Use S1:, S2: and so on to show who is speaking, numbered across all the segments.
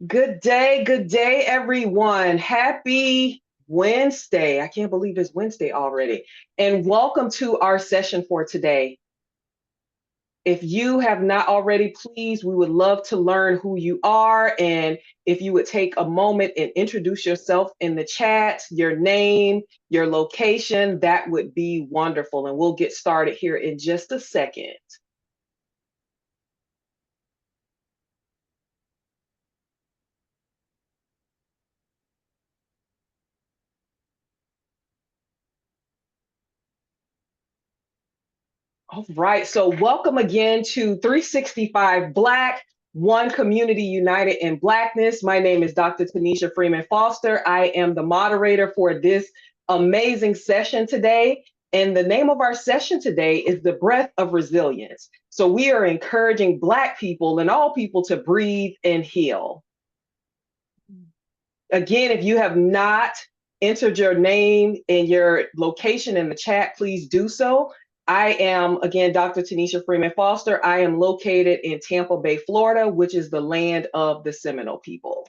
S1: Good day, everyone. Happy Wednesday. I can't believe it's Wednesday already. And welcome to our session for today. If you have not already, please, we would love to learn who you are. And if you would take a moment and introduce yourself in the chat, your name, your location, that would be wonderful. And we'll get started here in just a second. All right. So, welcome again to 365 Black, One Community United in Blackness. My name is Dr. Tanisha Freeman Foster. I am the moderator for this amazing session today. And the name of our session today is The Breath of Resilience. So, we are encouraging Black people and all people to breathe and heal. Again, if you have not entered your name and your location in the chat, please do so. I am, again, Dr. Tanisha Freeman Foster. I am located in Tampa Bay, Florida, which is the land of the Seminole people.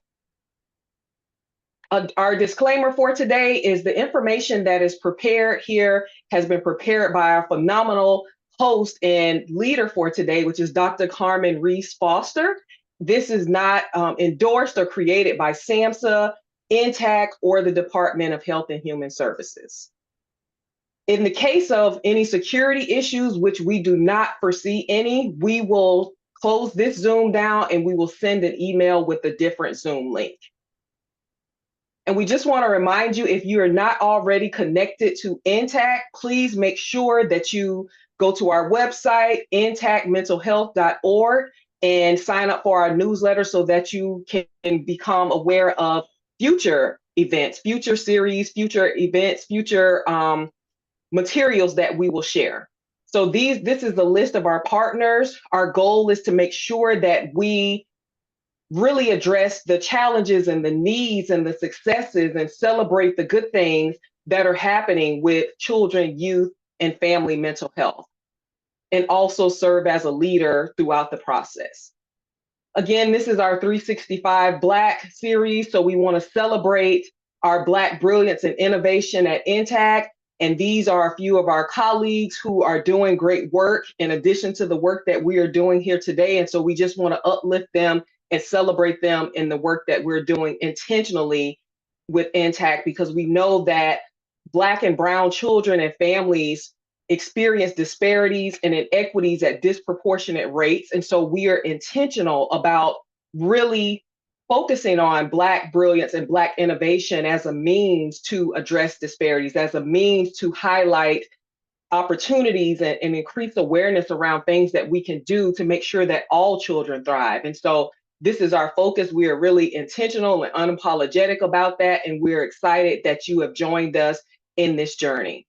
S1: Our disclaimer for today is the information that is prepared here has been prepared by our phenomenal host and leader for today, which is Dr. Carmen Reese Foster. This is not endorsed or created by SAMHSA, INTAC, or the Department of Health and Human Services. In the case of any security issues, which we do not foresee any, we will close this Zoom down and we will send an email with a different Zoom link. And we just want to remind you, if you are not already connected to INTAC, please make sure that you go to our website, intactmentalhealth.org, and sign up for our newsletter so that you can become aware of future events, future series, future events, future materials that we will share. So this is the list of our partners. Our goal is to make sure that we really address the challenges and the needs and the successes and celebrate the good things that are happening with children, youth, and family mental health, and also serve as a leader throughout the process. Again, this is our 365 Black series, so we want to celebrate our Black brilliance and innovation at INTAC. And these are a few of our colleagues who are doing great work in addition to the work that we are doing here today. And so we just want to uplift them and celebrate them in the work that we're doing intentionally with INTAC, because we know that Black and Brown children and families experience disparities and inequities at disproportionate rates. And so we are intentional about really focusing on Black brilliance and Black innovation as a means to address disparities, as a means to highlight opportunities and increase awareness around things that we can do to make sure that all children thrive. And so this is our focus. We are really intentional and unapologetic about that. And we're excited that you have joined us in this journey.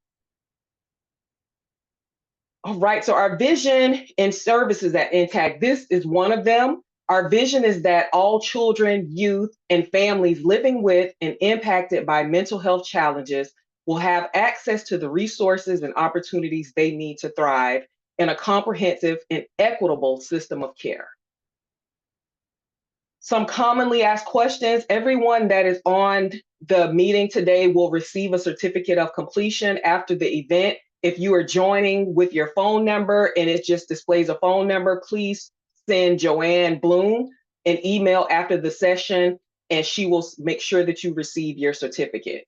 S1: All right, so our vision and services at INTAC, this is one of them. Our vision is that all children, youth, and families living with and impacted by mental health challenges will have access to the resources and opportunities they need to thrive in a comprehensive and equitable system of care. Some commonly asked questions. Everyone that is on the meeting today will receive a certificate of completion after the event. If you are joining with your phone number and it just displays a phone number, please send Joanne Bloom an email after the session and she will make sure that you receive your certificate.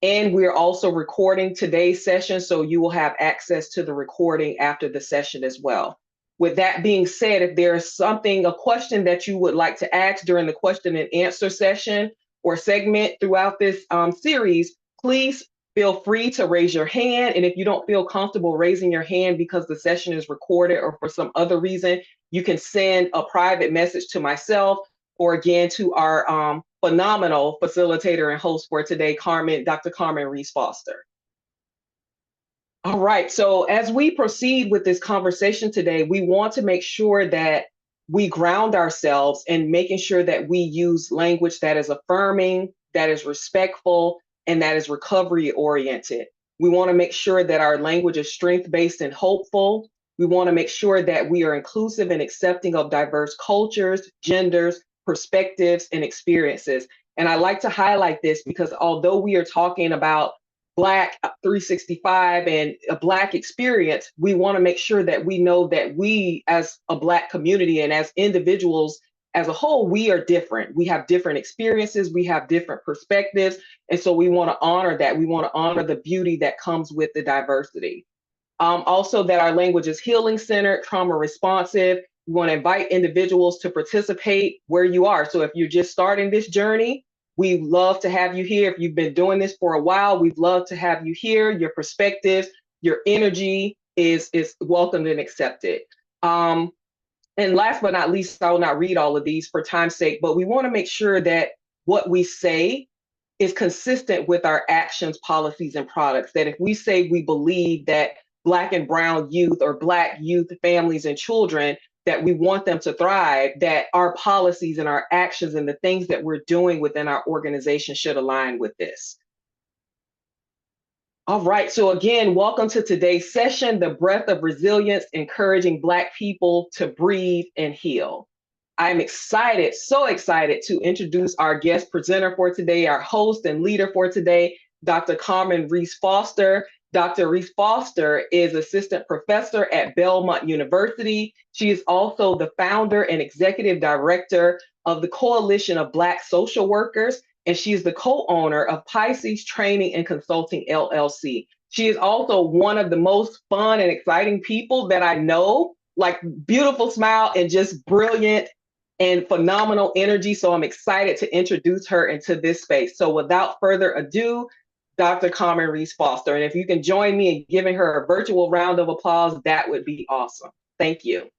S1: And we're also recording today's session, so you will have access to the recording after the session as well. With that being said, if there's a question that you would like to ask during the question and answer session or segment throughout this series, please feel free to raise your hand. And if you don't feel comfortable raising your hand because the session is recorded or for some other reason, you can send a private message to myself or again to our phenomenal facilitator and host for today, Dr. Carmen Reese Foster. All right, so as we proceed with this conversation today, we want to make sure that we ground ourselves in making sure that we use language that is affirming, that is respectful, and that is recovery oriented. We want to make sure that our language is strength-based and hopeful. We want to make sure that we are inclusive and accepting of diverse cultures, genders, perspectives, and experiences. And I like to highlight this because although we are talking about Black 365 and a Black experience, we want to make sure that we know that we, as a Black community and as individuals as a whole, we are different. We have different experiences, we have different perspectives. And so we want to honor that. We want to honor the beauty that comes with the diversity. Also, that our language is healing centered, trauma responsive. We want to invite individuals to participate where you are. So if you're just starting this journey, we love to have you here. If you've been doing this for a while, we'd love to have you here. Your perspectives, your energy is welcomed and accepted. And last but not least, I will not read all of these for time's sake, but we want to make sure that what we say is consistent with our actions, policies, and products. That if we say we believe that Black and Brown youth or Black youth families and children, that we want them to thrive, that our policies and our actions and the things that we're doing within our organization should align with this. All right, so again, welcome to today's session, The Breath of Resilience, Encouraging Black People to Breathe and Heal. I'm excited, so excited to introduce our guest presenter for today, our host and leader for today, Dr. Carmen Reese Foster. Dr. Reese Foster is assistant professor at Belmont University. She is also the founder and executive director of the Coalition of Black Social Workers, and she is the co-owner of Pisces Training and Consulting LLC. She is also one of the most fun and exciting people that I know, like beautiful smile and just brilliant and phenomenal energy. So I'm excited to introduce her into this space. So without further ado, Dr. Carmen Reese Foster. And if you can join me in giving her a virtual round of applause, that would be awesome. Thank you.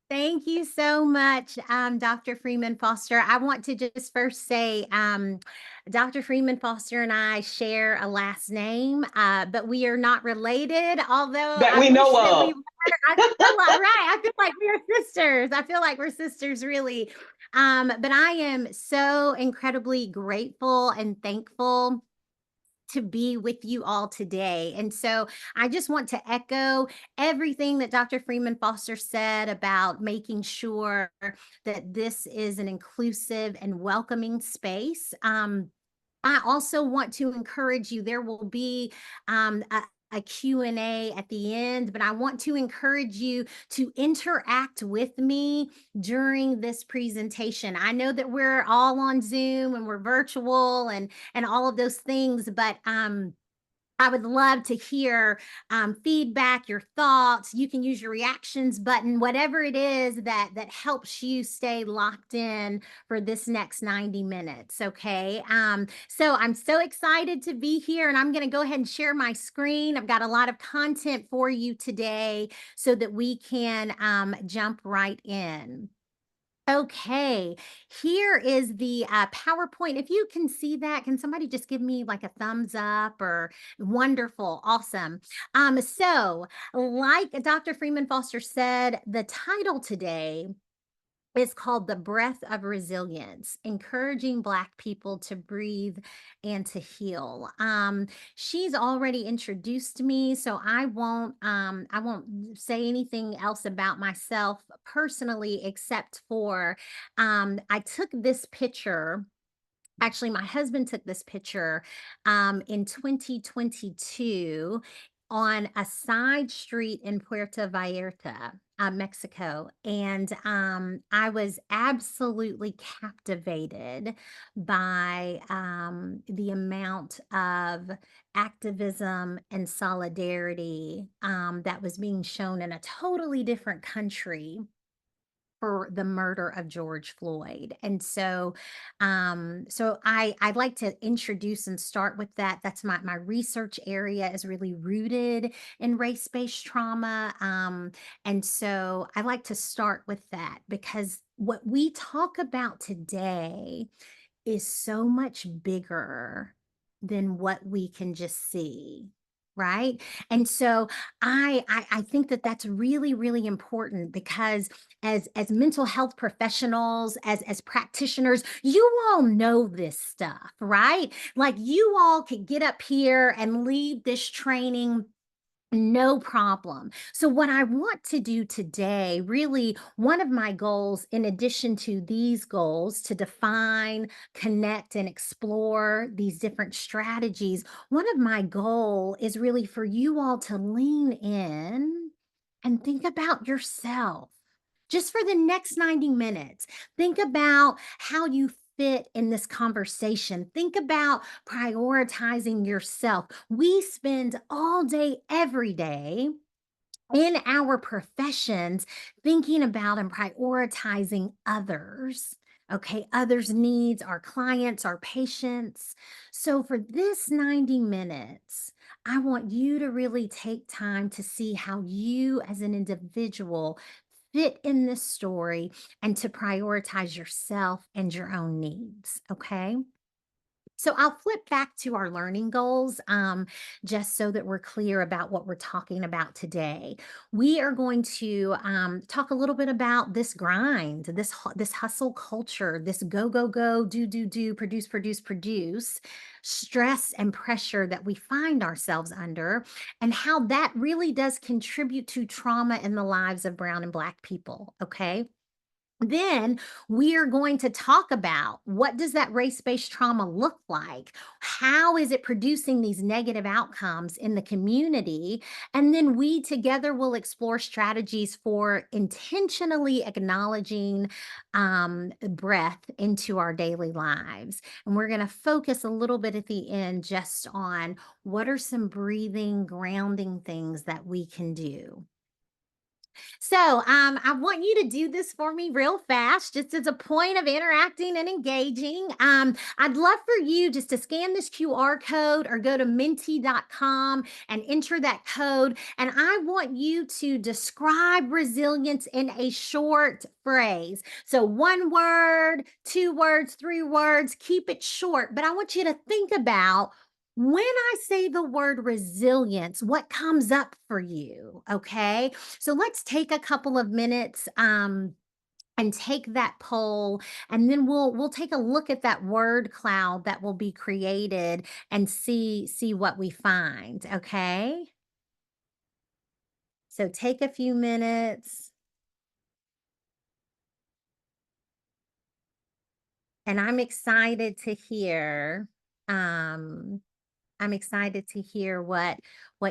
S2: Thank you so much, Dr. Freeman Foster. I want to just first say Dr. Freeman Foster and I share a last name, but we are not related, although
S1: That
S2: I
S1: we
S2: wish
S1: know
S2: that
S1: of.
S2: we were. I feel like, right. I feel like we are sisters. I feel like we're sisters, really. But I am so incredibly grateful and thankful to be with you all today. And so I just want to echo everything that Dr. Freeman Foster said about making sure that this is an inclusive and welcoming space. I also want to encourage you. There will be a Q&A at the end, but I want to encourage you to interact with me during this presentation. I know that we're all on Zoom and we're virtual and all of those things, but I would love to hear feedback, your thoughts. You can use your reactions button, whatever it is that helps you stay locked in for this next 90 minutes. Okay. So I'm so excited to be here, and I'm going to go ahead and share my screen. I've got a lot of content for you today so that we can jump right in. Okay, here is the PowerPoint. If you can see that, can somebody just give me like a thumbs up or wonderful, awesome. So like Dr. Freeman Foster said, the title today is called The Breath of Resilience, Encouraging Black People to Breathe and to Heal. She's already introduced me, so I won't say anything else about myself personally, except for I took this picture. Actually, my husband took this picture in 2022 on a side street in Puerto Vallarta, Mexico. And I was absolutely captivated by the amount of activism and solidarity that was being shown in a totally different country for the murder of George Floyd. And so I'd like to introduce and start with that. That's my research area is really rooted in race-based trauma. And so I like to start with that because what we talk about today is so much bigger than what we can just see, right? And so I think that that's really, really important because as mental health professionals, as practitioners, you all know this stuff, right? Like you all could get up here and lead this training No problem. So, what I want to do today, really, one of my goals, in addition to these goals to define, connect, and explore these different strategies, one of my goal is really for you all to lean in and think about yourself. Just for the next 90 minutes, think about how you fit in this conversation. Think about prioritizing yourself. We spend all day, every day in our professions thinking about and prioritizing others. Okay, others' needs, our clients, our patients. So, for this 90 minutes, I want you to really take time to see how you as an individual fit in this story and to prioritize yourself and your own needs. Okay. So I'll flip back to our learning goals, just so that we're clear about what we're talking about today. We are going to talk a little bit about this grind, this hustle culture, this go go go, do, produce produce produce, stress and pressure that we find ourselves under, and how that really does contribute to trauma in the lives of Brown and Black people. Okay. Then we are going to talk about what does that race-based trauma look like? How is it producing these negative outcomes in the community? And then we together will explore strategies for intentionally acknowledging breath into our daily lives. And we're going to focus a little bit at the end just on what are some breathing, grounding things that we can do. So, I want you to do this for me real fast, just as a point of interacting and engaging. I'd love for you just to scan this QR code or go to menti.com and enter that code. And I want you to describe resilience in a short phrase. So, one word, 2 words, 3 words, keep it short. But I want you to think about when I say the word resilience, what comes up for you? Okay. So let's take a couple of minutes and take that poll, and then we'll take a look at that word cloud that will be created and see what we find. Okay. So take a few minutes, and um I'm excited to hear what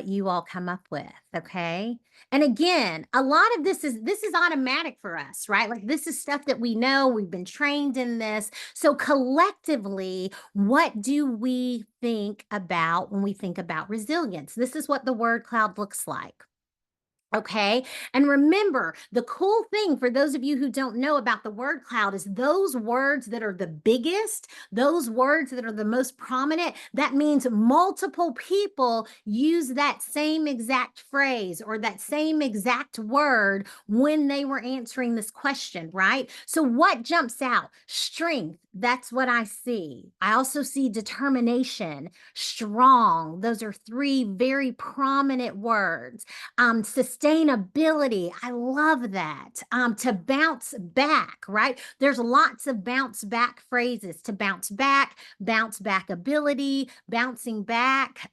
S2: you all come up with, okay? And again, a lot of this is automatic for us, right? Like this is stuff that we know, we've been trained in this. So collectively, what do we think about when we think about resilience? This is what the word cloud looks like. Okay. And remember, the cool thing for those of you who don't know about the word cloud is those words that are the biggest, those words that are the most prominent, that means multiple people use that same exact phrase or that same exact word when they were answering this question, right? So, what jumps out? Strength. That's what I see. I also see determination, strong. Those are three very prominent words. Sustainability, I love that. To bounce back, right? There's lots of bounce back phrases: to bounce back ability, bouncing back.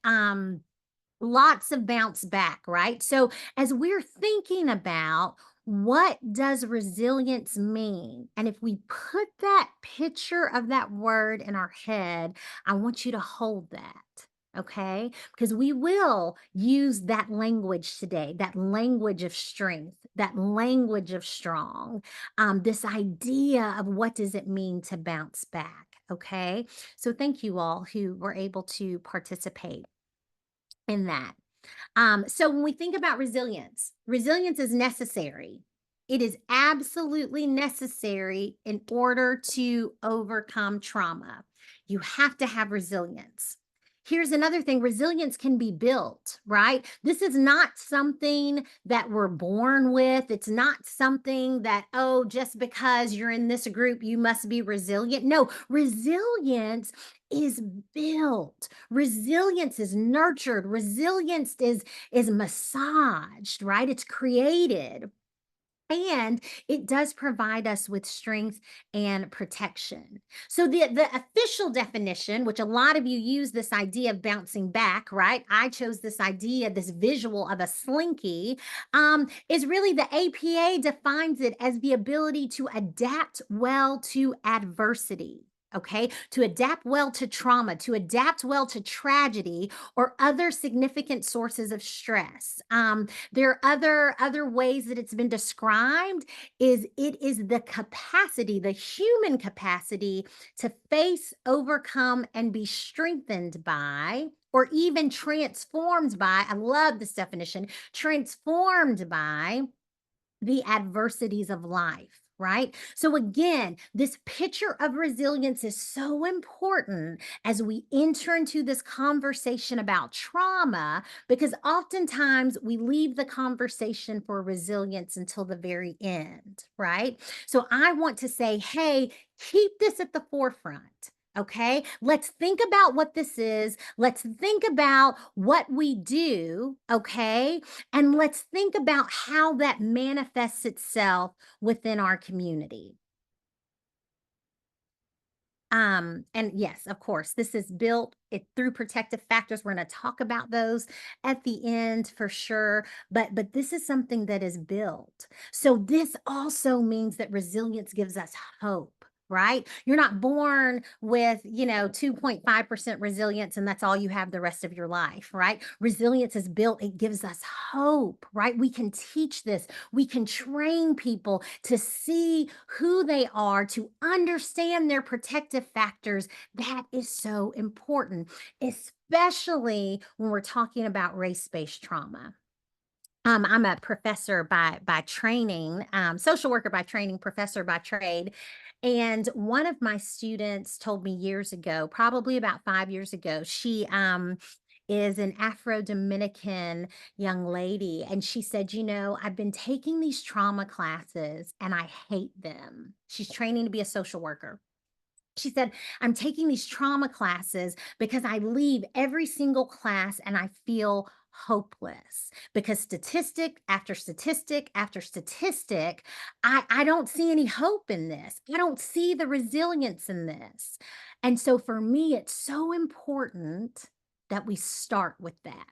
S2: Lots of bounce back, right? So as we're thinking about what does resilience mean? And if we put that picture of that word in our head, I want you to hold that. Okay. Because we will use that language today, that language of strength, that language of strong, this idea of what does it mean to bounce back. Okay. So thank you all who were able to participate in that. So when we think about resilience, resilience is necessary. It is absolutely necessary in order to overcome trauma. You have to have resilience. Here's another thing: resilience can be built, right? This is not something that we're born with. It's not something that, oh, just because you're in this group, you must be resilient. No, resilience is built. Resilience is nurtured. Resilience is massaged, right? It's created. And it does provide us with strength and protection. So the official definition, which a lot of you use this idea of bouncing back, right? I chose this idea, this visual of a slinky, is really the APA defines it as the ability to adapt well to adversity. Okay, to adapt well to trauma, to adapt well to tragedy or other significant sources of stress. There are other ways that it's been described is it is the capacity, the human capacity to face, overcome, and be strengthened by, or even transformed by, I love this definition, transformed by the adversities of life, right? So, again, this picture of resilience is so important as we enter into this conversation about trauma, because oftentimes we leave the conversation for resilience until the very end, right? So, I want to say, hey, keep this at the forefront. Okay, let's think about what this is. Let's think about what we do. Okay, and let's think about how that manifests itself within our community. And yes, of course, this is built it through protective factors. We're going to talk about those at the end for sure. But this is something that is built. So this also means that resilience gives us hope. Right? You're not born with, 2.5% resilience and that's all you have the rest of your life, right? Resilience is built, it gives us hope, right? We can teach this. We can train people to see who they are, to understand their protective factors. That is so important, especially when we're talking about race-based trauma. I'm a professor by training, social worker by training, professor by trade. And one of my students told me years ago, probably about 5 years ago, she is an Afro Dominican young lady. And she said, I've been taking these trauma classes and I hate them. She's training to be a social worker. She said, I'm taking these trauma classes because I leave every single class and I feel hopeless because statistic after statistic after statistic, I don't see any hope in this. I don't see the resilience in this. And so for me, it's so important that we start with that.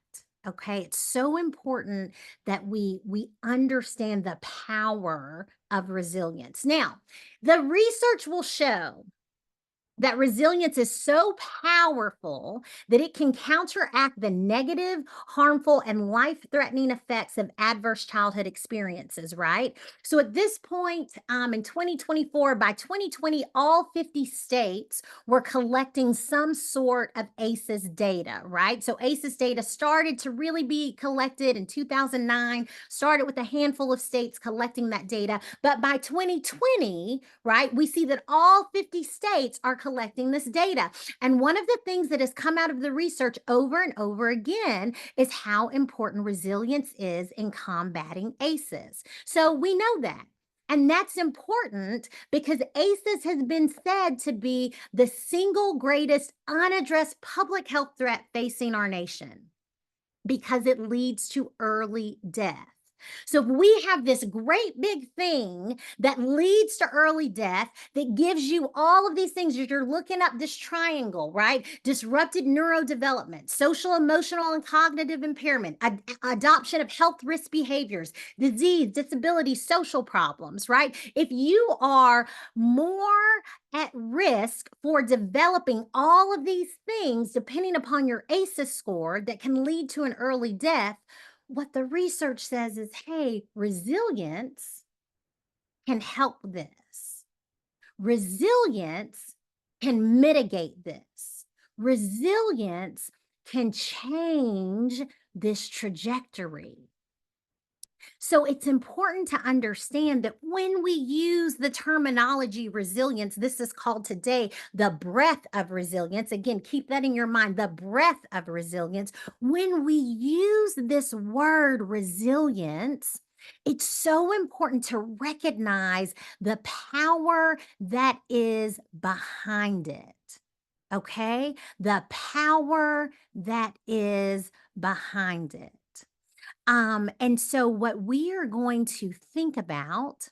S2: Okay, it's so important that we understand the power of resilience. Now, the research will show that resilience is so powerful that it can counteract the negative, harmful, and life threatening effects of adverse childhood experiences, right? So at this point in 2024, by 2020, all 50 states were collecting some sort of ACEs data, right? So ACEs data started to really be collected in 2009, started with a handful of states collecting that data. But by 2020, right, we see that all 50 states are collecting this data. And one of the things that has come out of the research over and over again is how important resilience is in combating ACEs. So we know that. And that's important because ACEs has been said to be the single greatest unaddressed public health threat facing our nation because it leads to early death. So if we have this great big thing that leads to early death, that gives you all of these things, you're looking up this triangle, right? Disrupted neurodevelopment, social, emotional, and cognitive impairment, adoption of health risk behaviors, disease, disability, social problems, right? If you are more at risk for developing all of these things, depending upon your ACEs score that can lead to an early death, what the research says is, hey, resilience can help this. Resilience can mitigate this. Resilience can change this trajectory. So it's important to understand that when we use the terminology resilience, this is called today the breath of resilience. Again, keep that in your mind, the breath of resilience. When we use this word resilience, it's so important to recognize the power that is behind it. Okay? The power that is behind it. And so what we are going to think about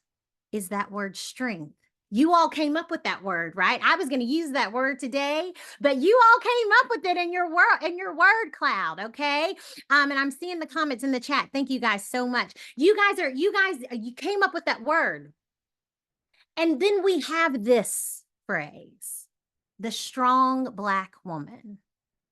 S2: is that word strength. You all came up with that word, right? I was going to use that word today, but you all came up with it in your word cloud, okay? And I'm seeing the comments in the chat. Thank you guys so much. You came up with that word. And then we have this phrase, the strong Black woman,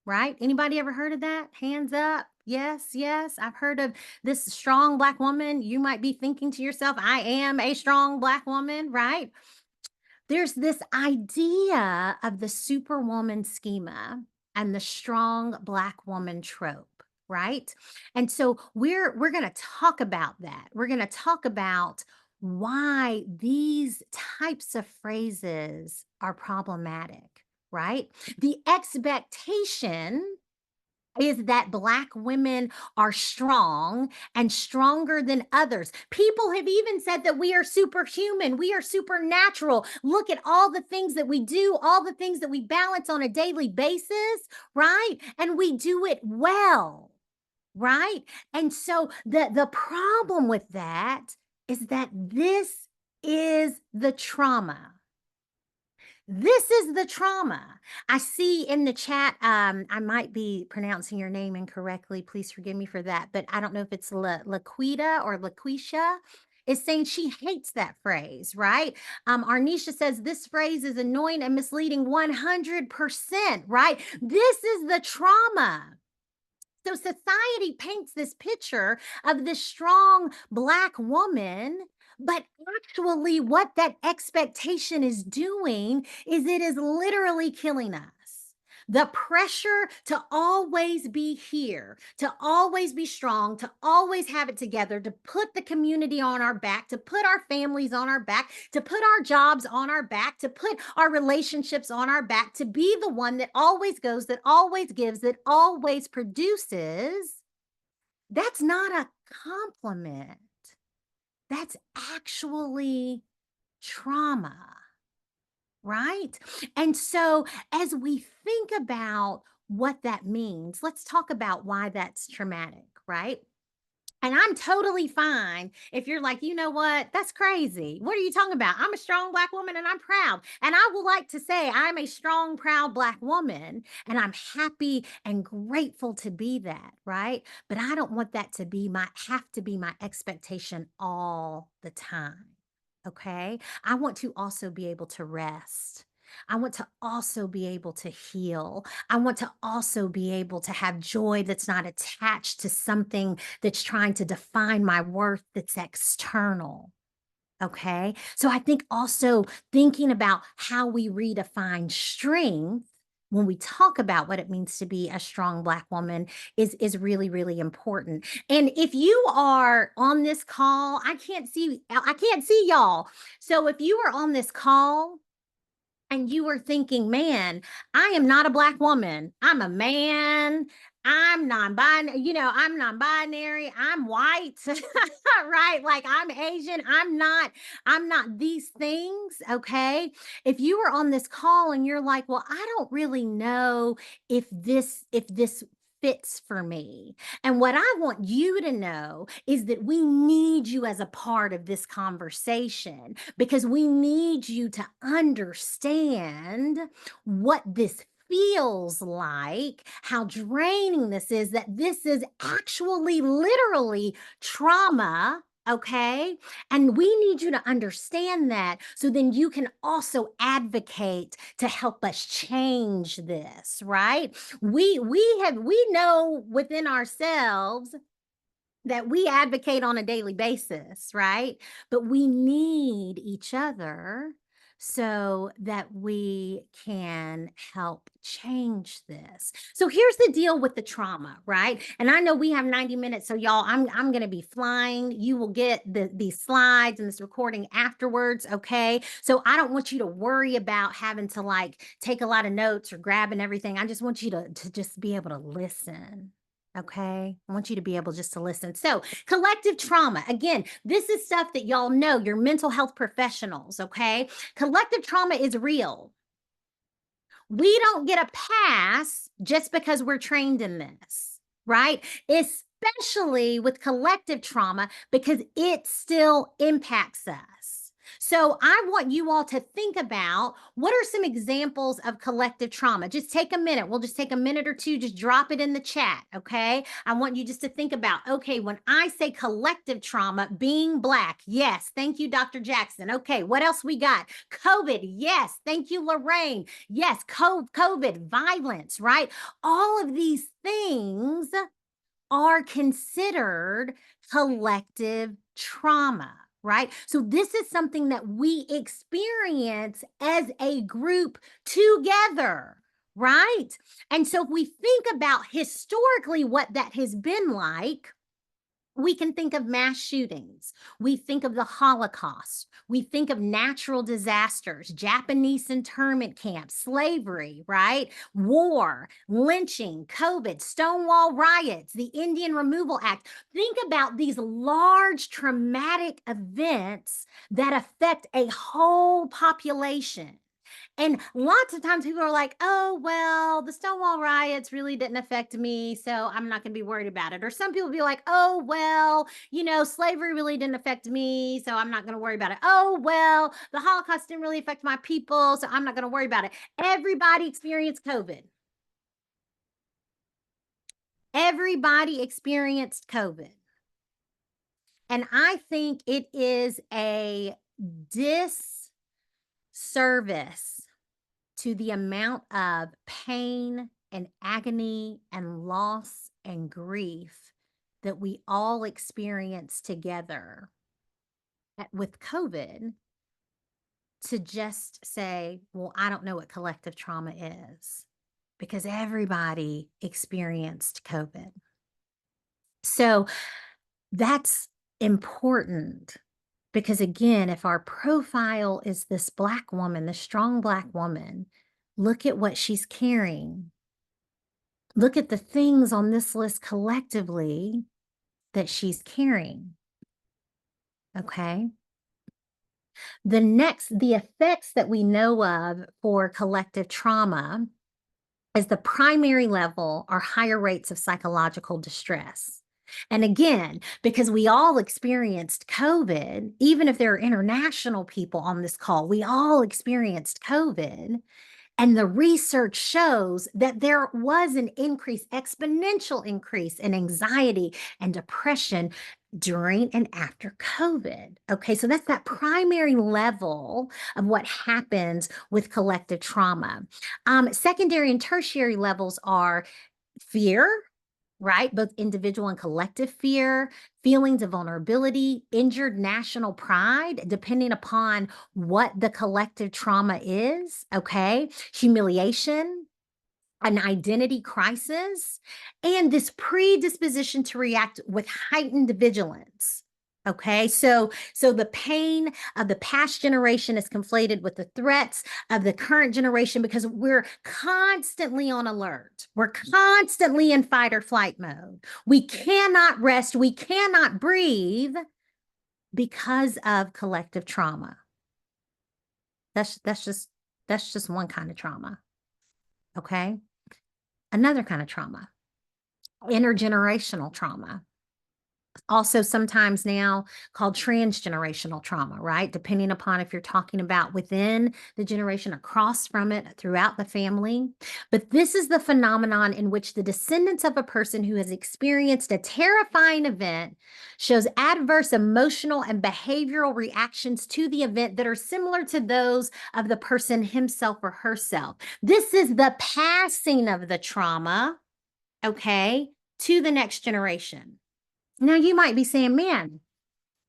S2: right? Anybody ever heard of that? Hands up. Yes, yes. I've heard of this strong Black woman. You might be thinking to yourself, I am a strong Black woman, right? There's this idea of the superwoman schema and the strong Black woman trope, right? And so we're going to talk about that. We're going to talk about why these types of phrases are problematic, right? The expectation is that Black women are strong and stronger than others. People have even said that we are superhuman, we are supernatural. Look at all the things that we do, all the things that we balance on a daily basis, right? And we do it well, right? And so the problem with that is that this is the trauma. This is the trauma. I see in the chat, I might be pronouncing your name incorrectly. Please forgive me for that. But I don't know if it's Laquita or Laquisha is saying she hates that phrase, right? Arnisha says this phrase is annoying and misleading 100%, right? This is the trauma. So society paints this picture of this strong Black woman, but actually what that expectation is doing is it is literally killing us. The pressure to always be here, to always be strong, to always have it together, to put the community on our back, to put our families on our back, to put our jobs on our back, to put our relationships on our back, to be the one that always goes, that always gives, that always produces. That's not a compliment. That's actually trauma, right? And so, as we think about what that means, let's talk about why that's traumatic, right? And I'm totally fine if you're like, you know what? That's crazy. What are you talking about? I'm a strong Black woman and I'm proud. And I will like to say I'm a strong, proud Black woman and I'm happy and grateful to be that, right? But I don't want that to be have to be my expectation all the time. Okay. I want to also be able to rest. I want to also be able to heal. I want to also be able to have joy that's not attached to something that's trying to define my worth that's external. Okay. So I think also thinking about how we redefine strength when we talk about what it means to be a strong Black woman is really, really important. And if you are on this call, I can't see y'all. So if you are on this call and you were thinking, man, I am not a Black woman. I'm a man. I'm non-binary, I'm non-binary. I'm white, right? Like I'm Asian. I'm not these things. Okay. If you were on this call and you're like, well, I don't really know if this fits for me. And what I want you to know is that we need you as a part of this conversation because we need you to understand what this feels like, how draining this is, that this is actually literally trauma. Okay. And we need you to understand that so then you can also advocate to help us change this, right? We know within ourselves that we advocate on a daily basis, right? But we need each other so that we can help change this. So here's the deal with the trauma, right? And I know we have 90 minutes, so y'all, I'm going to be flying. You will get these slides and this recording afterwards, okay? So I don't want you to worry about having to like take a lot of notes or grabbing everything. I just want you to just be able to listen. Okay. I want you to be able just to listen. So collective trauma, again, this is stuff that y'all know, you're mental health professionals. Okay. Collective trauma is real. We don't get a pass just because we're trained in this, right? It's especially with collective trauma, because it still impacts us. So I want you all to think about what are some examples of collective trauma. Just take a minute. We'll just take a minute or two, just drop it in the chat, okay? I want you just to think about, okay, when I say collective trauma, being Black, yes, thank you, Dr. Jackson. Okay, what else we got? COVID, yes, thank you, Lorraine. Yes, COVID, violence, right? All of these things are considered collective trauma, right? So this is something that we experience as a group together, right? And so if we think about historically what that has been like, we can think of mass shootings. We think of the Holocaust. We think of natural disasters, Japanese internment camps, slavery, right? War, lynching, COVID, Stonewall riots, the Indian Removal Act. Think about these large traumatic events that affect a whole population. And lots of times people are like, oh, well, the Stonewall riots really didn't affect me, so I'm not going to be worried about it. Or some people be like, oh, well, slavery really didn't affect me, so I'm not going to worry about it. Oh, well, the Holocaust didn't really affect my people, so I'm not going to worry about it. Everybody experienced COVID. Everybody experienced COVID. And I think it is a disservice to the amount of pain and agony and loss and grief that we all experience together with COVID to just say, well, I don't know what collective trauma is, because everybody experienced COVID. So that's important. Because again, if our profile is this Black woman, this strong Black woman, look at what she's carrying. Look at the things on this list collectively that she's carrying. Okay. The effects that we know of for collective trauma is the primary level are higher rates of psychological distress. And again, because we all experienced COVID, even if there are international people on this call, we all experienced COVID. And the research shows that there was an increase, exponential increase in anxiety and depression during and after COVID. Okay, so that's that primary level of what happens with collective trauma. Secondary and tertiary levels are fear, right? Both individual and collective fear, feelings of vulnerability, injured national pride, depending upon what the collective trauma is, okay? Humiliation, an identity crisis, and this predisposition to react with heightened vigilance. Okay, so the pain of the past generation is conflated with the threats of the current generation because we're constantly on alert. We're constantly in fight or flight mode. We cannot rest, we cannot breathe because of collective trauma. That's just one kind of trauma. Okay? Another kind of trauma, intergenerational trauma. Also sometimes now called transgenerational trauma, right? Depending upon if you're talking about within the generation, across from it, throughout the family. But this is the phenomenon in which the descendants of a person who has experienced a terrifying event shows adverse emotional and behavioral reactions to the event that are similar to those of the person himself or herself. This is the passing of the trauma, okay, to the next generation. Now you might be saying, man,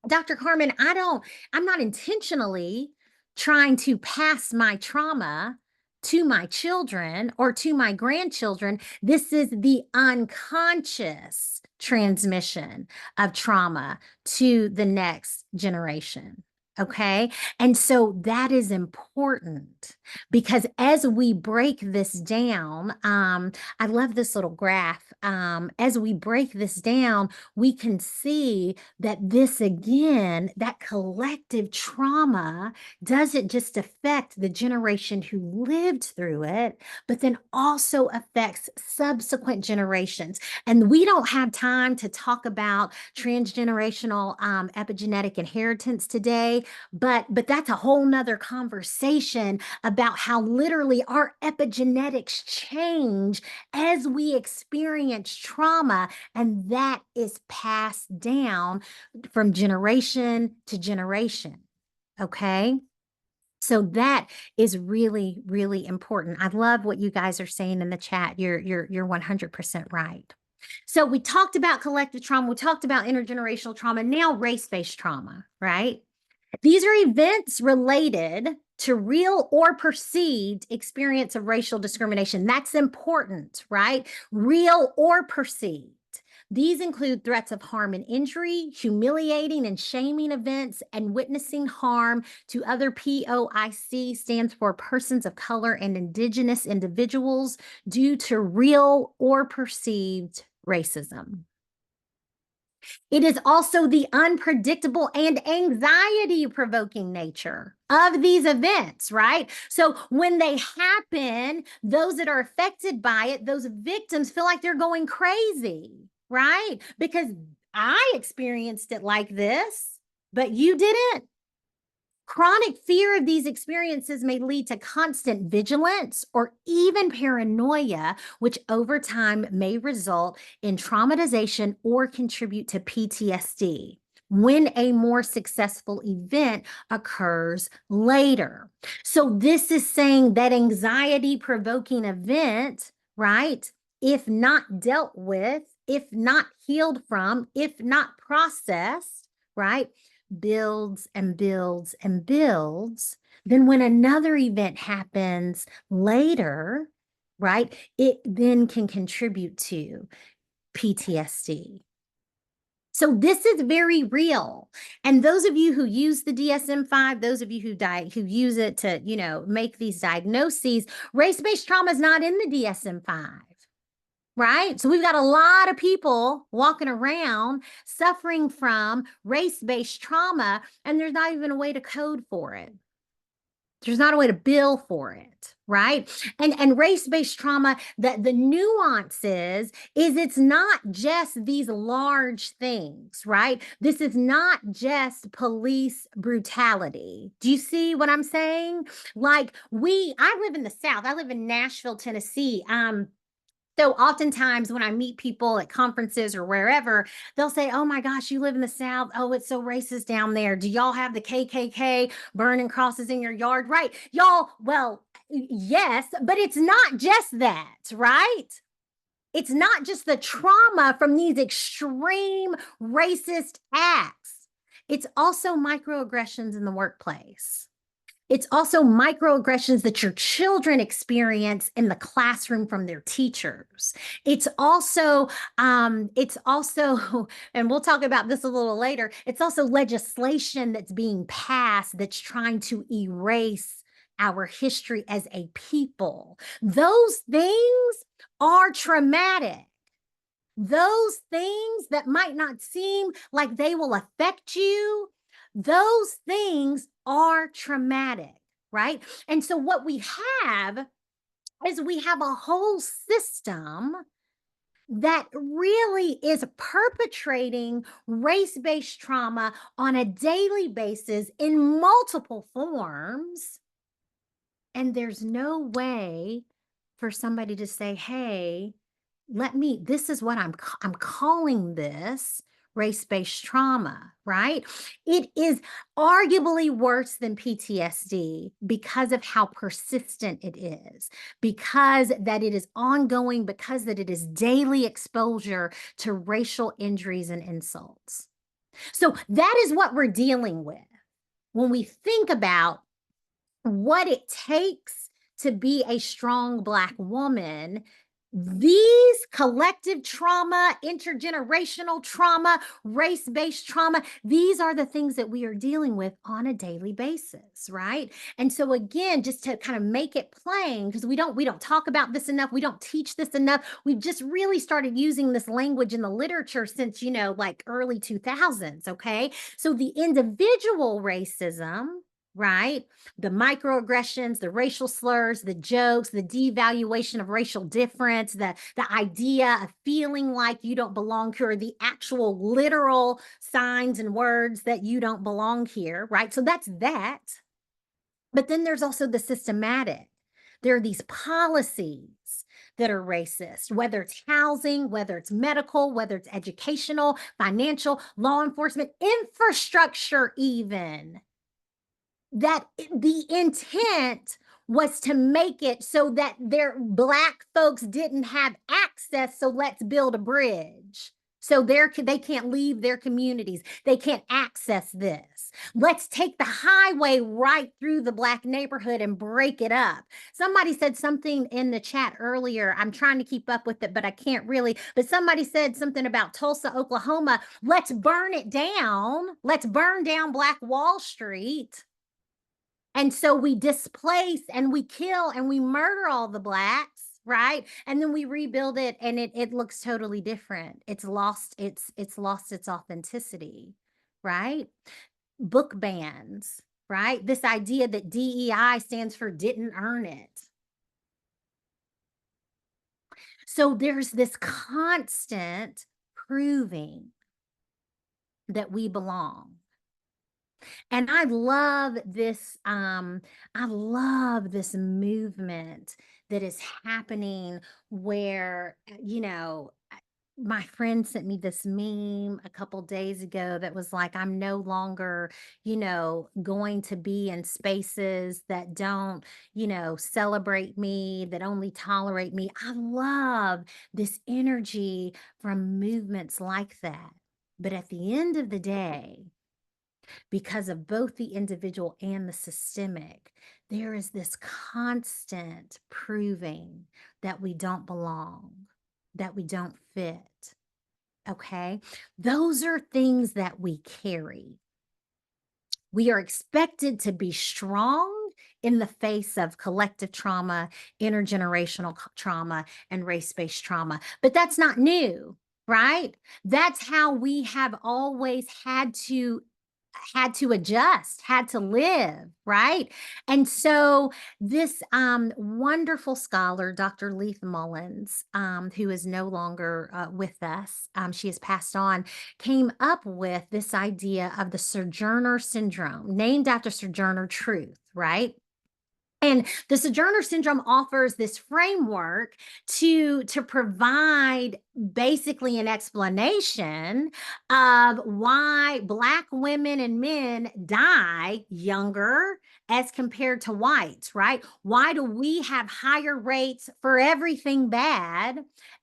S2: Dr. Carmen, I'm not intentionally trying to pass my trauma to my children or to my grandchildren. This is the unconscious transmission of trauma to the next generation. Okay. And so that is important because as we break this down, I love this little graph. As we break this down, we can see that this again, that collective trauma doesn't just affect the generation who lived through it, but then also affects subsequent generations. And we don't have time to talk about transgenerational epigenetic inheritance today, but that's a whole nother conversation about how literally our epigenetics change as we experience trauma, and that is passed down from generation to generation. Okay. So that is really, really important. I love what you guys are saying in the chat. You're 100% right. So we talked about collective trauma, we talked about intergenerational trauma, now race-based trauma, right? These are events related to real or perceived experience of racial discrimination. That's important, right? Real or perceived. These include threats of harm and injury, humiliating and shaming events, and witnessing harm to other. POIC stands for persons of color and indigenous individuals due to real or perceived racism. It is also the unpredictable and anxiety provoking nature of these events, right? So when they happen, those that are affected by it, those victims feel like they're going crazy, right? Because I experienced it like this, but you didn't. Chronic fear of these experiences may lead to constant vigilance or even paranoia, which over time may result in traumatization or contribute to PTSD when a more successful event occurs later. So, this is saying that anxiety provoking event, right? If not dealt with, if not healed from, if not processed, right? Builds and builds and builds, then when another event happens later, right, it then can contribute to PTSD. So this is very real. And those of you who use the DSM-5, those of you who use it to, make these diagnoses, race-based trauma is not in the DSM-5. Right? So we've got a lot of people walking around suffering from race-based trauma, and there's not even a way to code for it. There's not a way to bill for it, right? And race-based trauma, the nuance is it's not just these large things, right? This is not just police brutality. Do you see what I'm saying? Like I live in the South. I live in Nashville, Tennessee. So oftentimes when I meet people at conferences or wherever, they'll say, "Oh my gosh, you live in the South. Oh, it's so racist down there. Do y'all have the KKK burning crosses in your yard?" Right. Y'all, well, yes, but it's not just that, right? It's not just the trauma from these extreme racist acts. It's also microaggressions in the workplace. It's also microaggressions that your children experience in the classroom from their teachers. It's also, and we'll talk about this a little later, it's also legislation that's being passed that's trying to erase our history as a people. Those things are traumatic. Those things that might not seem like they will affect you, those things are traumatic, right? And so what we have is we have a whole system that really is perpetrating race-based trauma on a daily basis in multiple forms. And there's no way for somebody to say, "Hey, this is what I'm calling this race-based trauma," right? It is arguably worse than PTSD because of how persistent it is, because that it is ongoing, because that it is daily exposure to racial injuries and insults. So that is what we're dealing with when we think about what it takes to be a strong Black woman. These collective trauma, intergenerational trauma, race-based trauma, these are the things that we are dealing with on a daily basis, right? And so again, just to kind of make it plain, because we don't talk about this enough, we don't teach this enough. We've just really started using this language in the literature since, like early 2000s, okay? So the individual racism, right? The microaggressions, the racial slurs, the jokes, the devaluation of racial difference, the idea of feeling like you don't belong here, the actual literal signs and words that you don't belong here, right? So that's that. But then there's also the systematic. There are these policies that are racist, whether it's housing, whether it's medical, whether it's educational, financial, law enforcement, infrastructure, even that the intent was to make it so that their Black folks didn't have access. So let's build a bridge. So they can't leave their communities. They can't access this. Let's take the highway right through the Black neighborhood and break it up. Somebody said something in the chat earlier. I'm trying to keep up with it, but I can't really. But somebody said something about Tulsa, Oklahoma. Let's burn it down. Let's burn down Black Wall Street. And so we displace and we kill and we murder all the Blacks, right? And then we rebuild it and it looks totally different. It's lost its authenticity, right? Book bans, right? This idea that DEI stands for didn't earn it. So there's this constant proving that we belong. And I love this movement that is happening where, my friend sent me this meme a couple days ago that was like, I'm no longer, going to be in spaces that don't, celebrate me, that only tolerate me. I love this energy from movements like that. But at the end of the day, because of both the individual and the systemic, there is this constant proving that we don't belong, that we don't fit. Okay. Those are things that we carry. We are expected to be strong in the face of collective trauma, intergenerational trauma, and race-based trauma. But that's not new, right? That's how we have always had to adjust, had to live, right? And so this wonderful scholar, Dr. Leith Mullins, who is no longer with us, she has passed on, came up with this idea of the Sojourner Syndrome, named after Sojourner Truth, right? And the Sojourner Syndrome offers this framework to provide basically an explanation of why Black women and men die younger as compared to whites, right? Why do we have higher rates for everything bad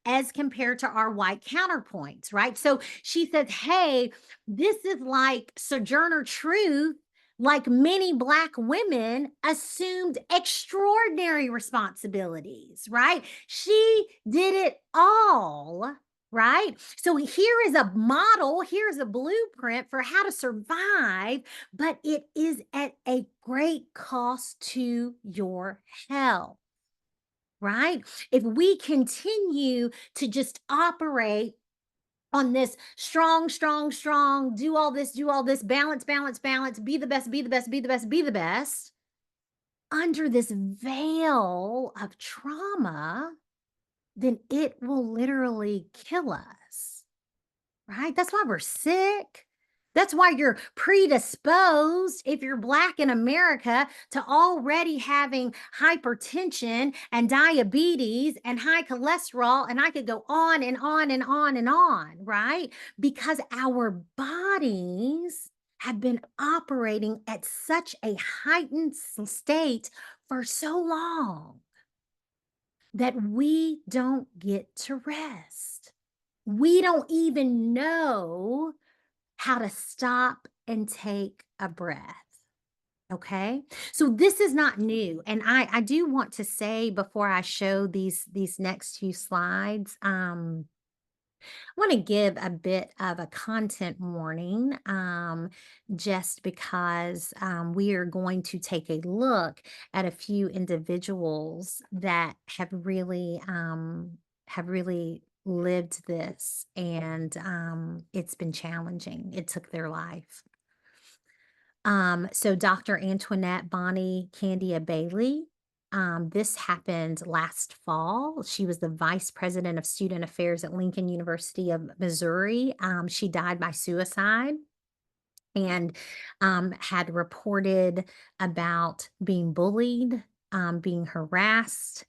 S2: as compared to our white counterpoints, right? So she said, hey, this is like Sojourner Truth, like many Black women, assumed extraordinary responsibilities, right? She did it all, right? So here is a model, here's a blueprint for how to survive, but it is at a great cost to your health, right? If we continue to just operate on this strong, strong, strong, do all this, balance, balance, balance, be the best, be the best, be the best, be the best, under this veil of trauma, then it will literally kill us, right? That's why we're sick. That's why you're predisposed, if you're Black in America, to already having hypertension and diabetes and high cholesterol. And I could go on and on and on and on, right? Because our bodies have been operating at such a heightened state for so long that we don't get to rest. We don't even know how to stop and take a breath. Okay. So this is not new. And I do want to say before I show these next few slides, I want to give a bit of a content warning, just because we are going to take a look at a few individuals that have really lived this, and it's been challenging. It took their life. So Dr. Antoinette Bonnie Candia Bailey, this happened last fall. She was the vice president of student affairs at Lincoln University of Missouri. She died by suicide and had reported about being bullied, being harassed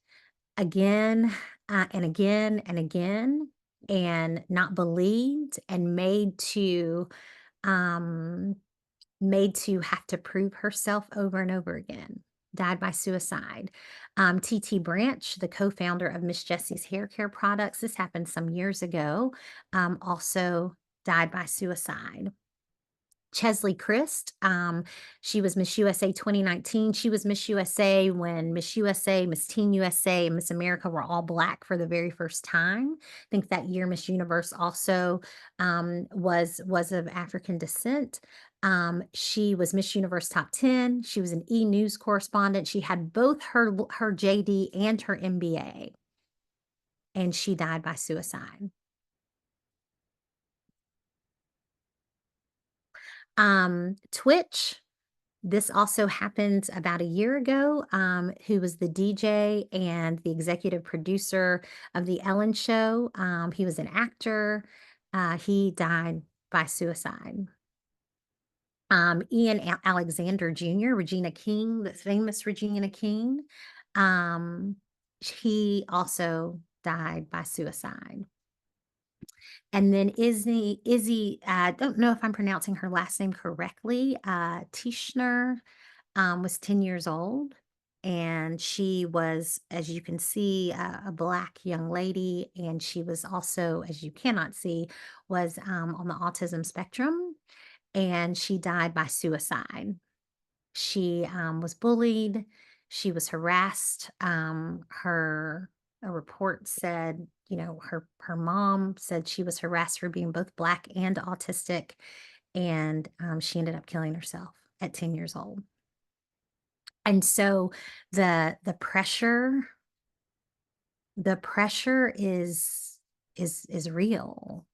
S2: again and again and again, and not believed and um, made to have to prove herself over and over again, died by suicide. TT Branch, the co-founder of Miss Jessie's Hair Care Products, this happened some years ago, also died by suicide. Chesley Christ, she was Miss USA 2019. She was Miss USA when Miss USA, Miss Teen USA, and Miss America were all Black for the very first time. I think that year Miss Universe also was of African descent. She was Miss Universe Top 10. She was an E! News correspondent. She had both her JD and her MBA, and she died by suicide. Twitch, this also happened about a year ago, who was the DJ and the executive producer of The Ellen Show. He was an actor. He died by suicide. Ian Alexander Jr., Regina King, the famous Regina King, he also died by suicide. And then Izzy, I don't know if I'm pronouncing her last name correctly. Tishner was 10 years old, and she was, as you can see, a Black young lady, and she was also, as you cannot see, was on the autism spectrum, and she died by suicide. She was bullied. She was harassed. Her A report said, her mom said she was harassed for being both Black and autistic, and she ended up killing herself at 10 years old. And so the pressure is real.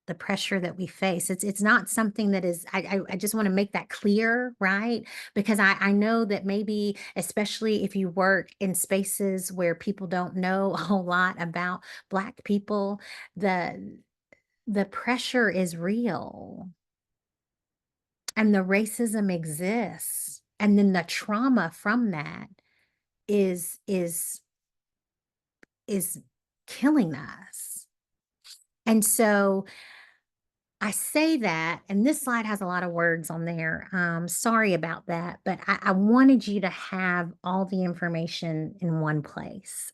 S2: The pressure that we face. It's not something that is, I just want to make that clear, right? Because I know that maybe, especially if you work in spaces where people don't know a whole lot about Black people, the pressure is real and the racism exists. And then the trauma from that is killing us. And so I say that, and this slide has a lot of words on there. Sorry about that, but I wanted you to have all the information in one place.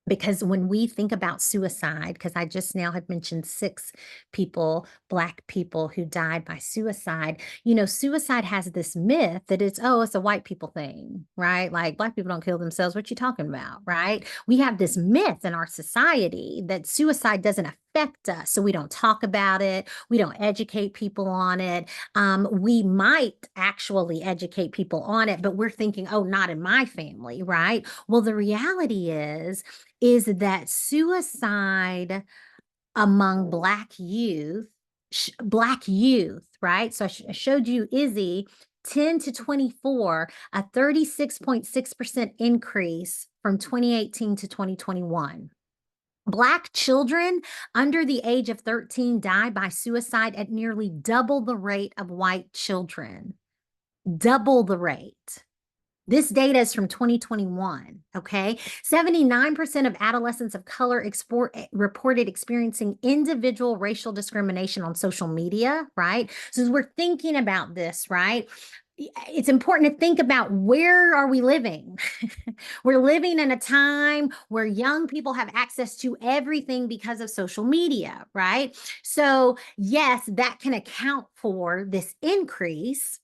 S2: Because when we think about suicide, because I just now had mentioned 6 people, Black people who died by suicide, suicide has this myth that it's a white people thing, right? Like Black people don't kill themselves. What you talking about, right? We have this myth in our society that suicide doesn't affect us. So we don't talk about it. We don't educate people on it. We might actually educate people on it, but we're thinking, oh, not in my family, right? Well, the reality is that suicide among Black youth, right? So I showed you Izzy, 10 to 24, a 36.6% increase from 2018 to 2021. Black children under the age of 13 die by suicide at nearly double the rate of white children. Double the rate. This data is from 2021, okay? 79% of adolescents of color reported experiencing individual racial discrimination on social media, right? So as we're thinking about this, right, it's important to think about, where are we living? We're living in a time where young people have access to everything because of social media, right? So yes, that can account for this increase.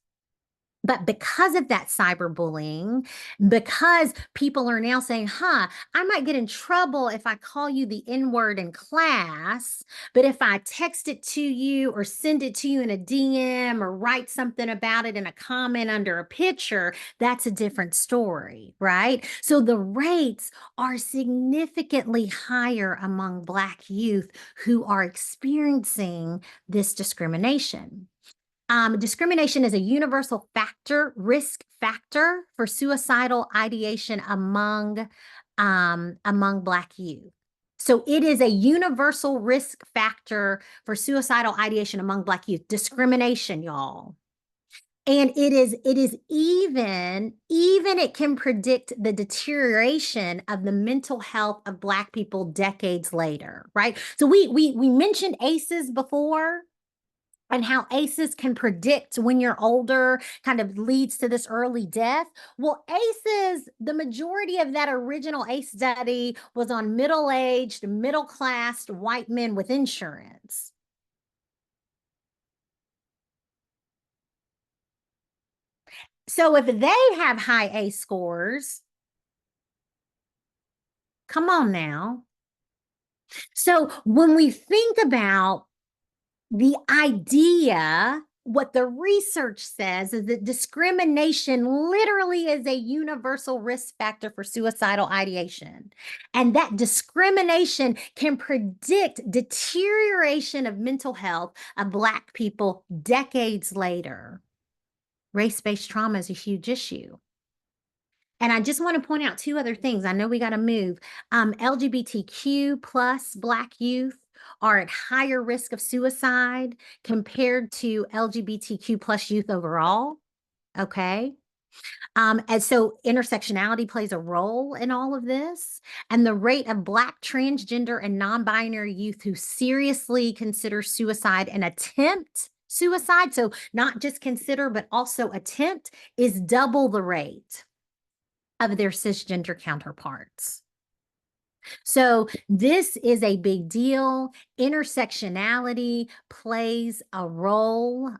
S2: But because of that cyberbullying, because people are now saying, I might get in trouble if I call you the N word in class, but if I text it to you or send it to you in a DM or write something about it in a comment under a picture, that's a different story, right? So the rates are significantly higher among Black youth who are experiencing this discrimination. Discrimination is a universal risk factor for suicidal ideation among Black youth. So it is a universal risk factor for suicidal ideation among Black youth. Discrimination, y'all. And it is even it can predict the deterioration of the mental health of Black people decades later, right? So we mentioned ACEs before, and how ACEs can predict when you're older, kind of leads to this early death. Well, ACEs, the majority of that original ACE study was on middle-aged, middle-class white men with insurance. So if they have high ACE scores, come on now. So when we think about the idea, what the research says is that discrimination literally is a universal risk factor for suicidal ideation. And that discrimination can predict deterioration of mental health of Black people decades later. Race-based trauma is a huge issue. And I just want to point out two other things. I know we got to move. LGBTQ plus Black youth are at higher risk of suicide compared to LGBTQ plus youth overall. Okay. And so intersectionality plays a role in all of this. And the rate of Black, transgender, and non-binary youth who seriously consider suicide and attempt suicide, so not just consider, but also attempt, is double the rate of their cisgender counterparts. So this is a big deal. Intersectionality plays a role.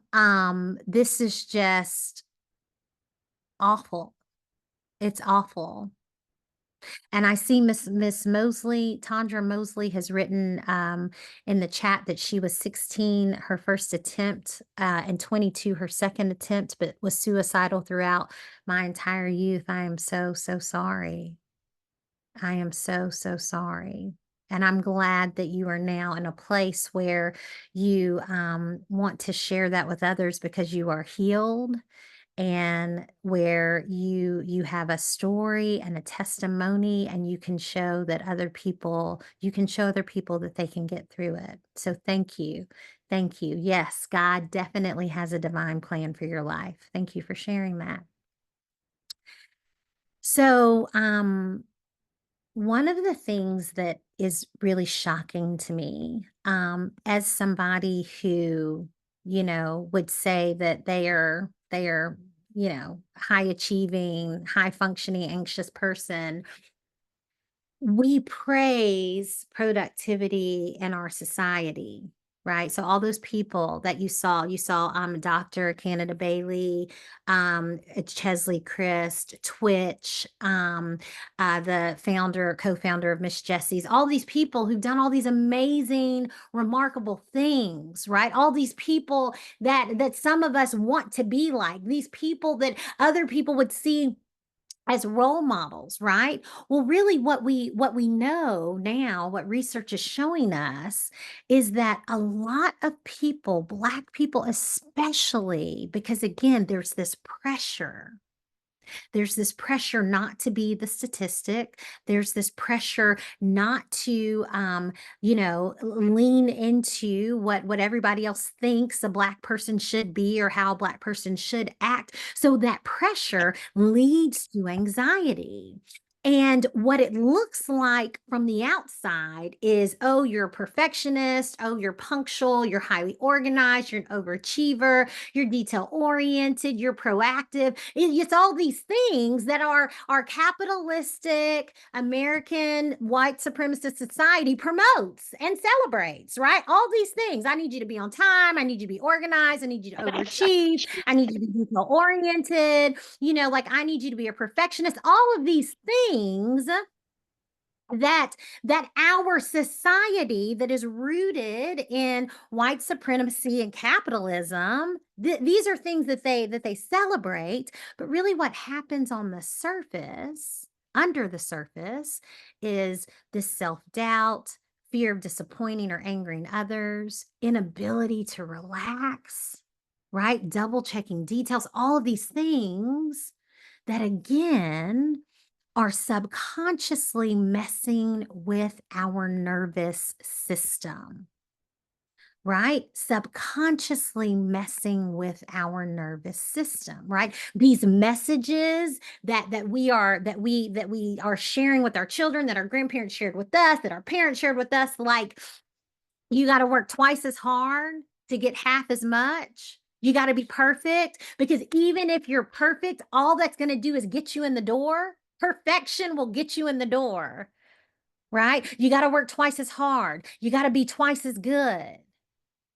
S2: This is just awful. It's awful. And I see Miss Mosley, Tandra Mosley, has written in the chat that she was 16, her first attempt, and 22, her second attempt, but was suicidal throughout my entire youth. I am so, so sorry. I am so, so sorry. And I'm glad that you are now in a place where you want to share that with others because you are healed, and where you have a story and a testimony, and you can show that you can show other people that they can get through it. So thank you. Thank you. Yes, God definitely has a divine plan for your life. Thank you for sharing that. So, one of the things that is really shocking to me, as somebody who, would say that they are, high achieving, high functioning, anxious person, we praise productivity in our society, right? So all those people that you saw Dr. Canada Bailey, Chesley Christ, Twitch, the co-founder of Miss Jessie's, all these people who've done all these amazing, remarkable things, right? All these people that some of us want to be like, these people that other people would see as role models, right? Well, really what we know now, what research is showing us, is that a lot of people, Black people especially, because again, there's this pressure not to be the statistic. There's this pressure not to, lean into what everybody else thinks a Black person should be or how a Black person should act. So that pressure leads to anxiety. And what it looks like from the outside is, oh, you're a perfectionist. Oh, you're punctual. You're highly organized. You're an overachiever. You're detail oriented. You're proactive. It's all these things that our capitalistic American white supremacist society promotes and celebrates, right? All these things. I need you to be on time. I need you to be organized. I need you to overachieve. I need you to be detail oriented. Like I need you to be a perfectionist, all of these things that our society that is rooted in white supremacy and capitalism, these are things that they celebrate, but really what happens on the surface, under the surface, is this self-doubt, fear of disappointing or angering others, inability to relax, right? Double checking details, all of these things that again are subconsciously messing with our nervous system, right? Subconsciously messing with our nervous system, right? These messages that we are sharing with our children, that our grandparents shared with us, that our parents shared with us, like you got to work twice as hard to get half as much. You got to be perfect, because even if you're perfect, all that's going to do is get you in the door. Perfection will get you in the door, right? You got to work twice as hard. You got to be twice as good,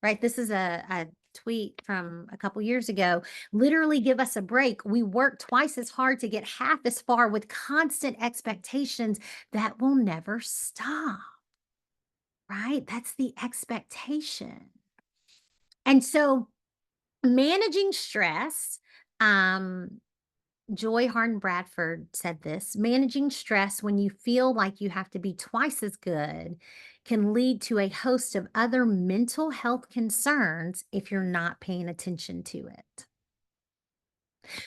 S2: right? This is a tweet from a couple years ago. Literally, give us a break. We work twice as hard to get half as far with constant expectations that will never stop, right? That's the expectation. And so managing stress, um, Joy Harden Bradford said this: managing stress when you feel like you have to be twice as good can lead to a host of other mental health concerns if you're not paying attention to it.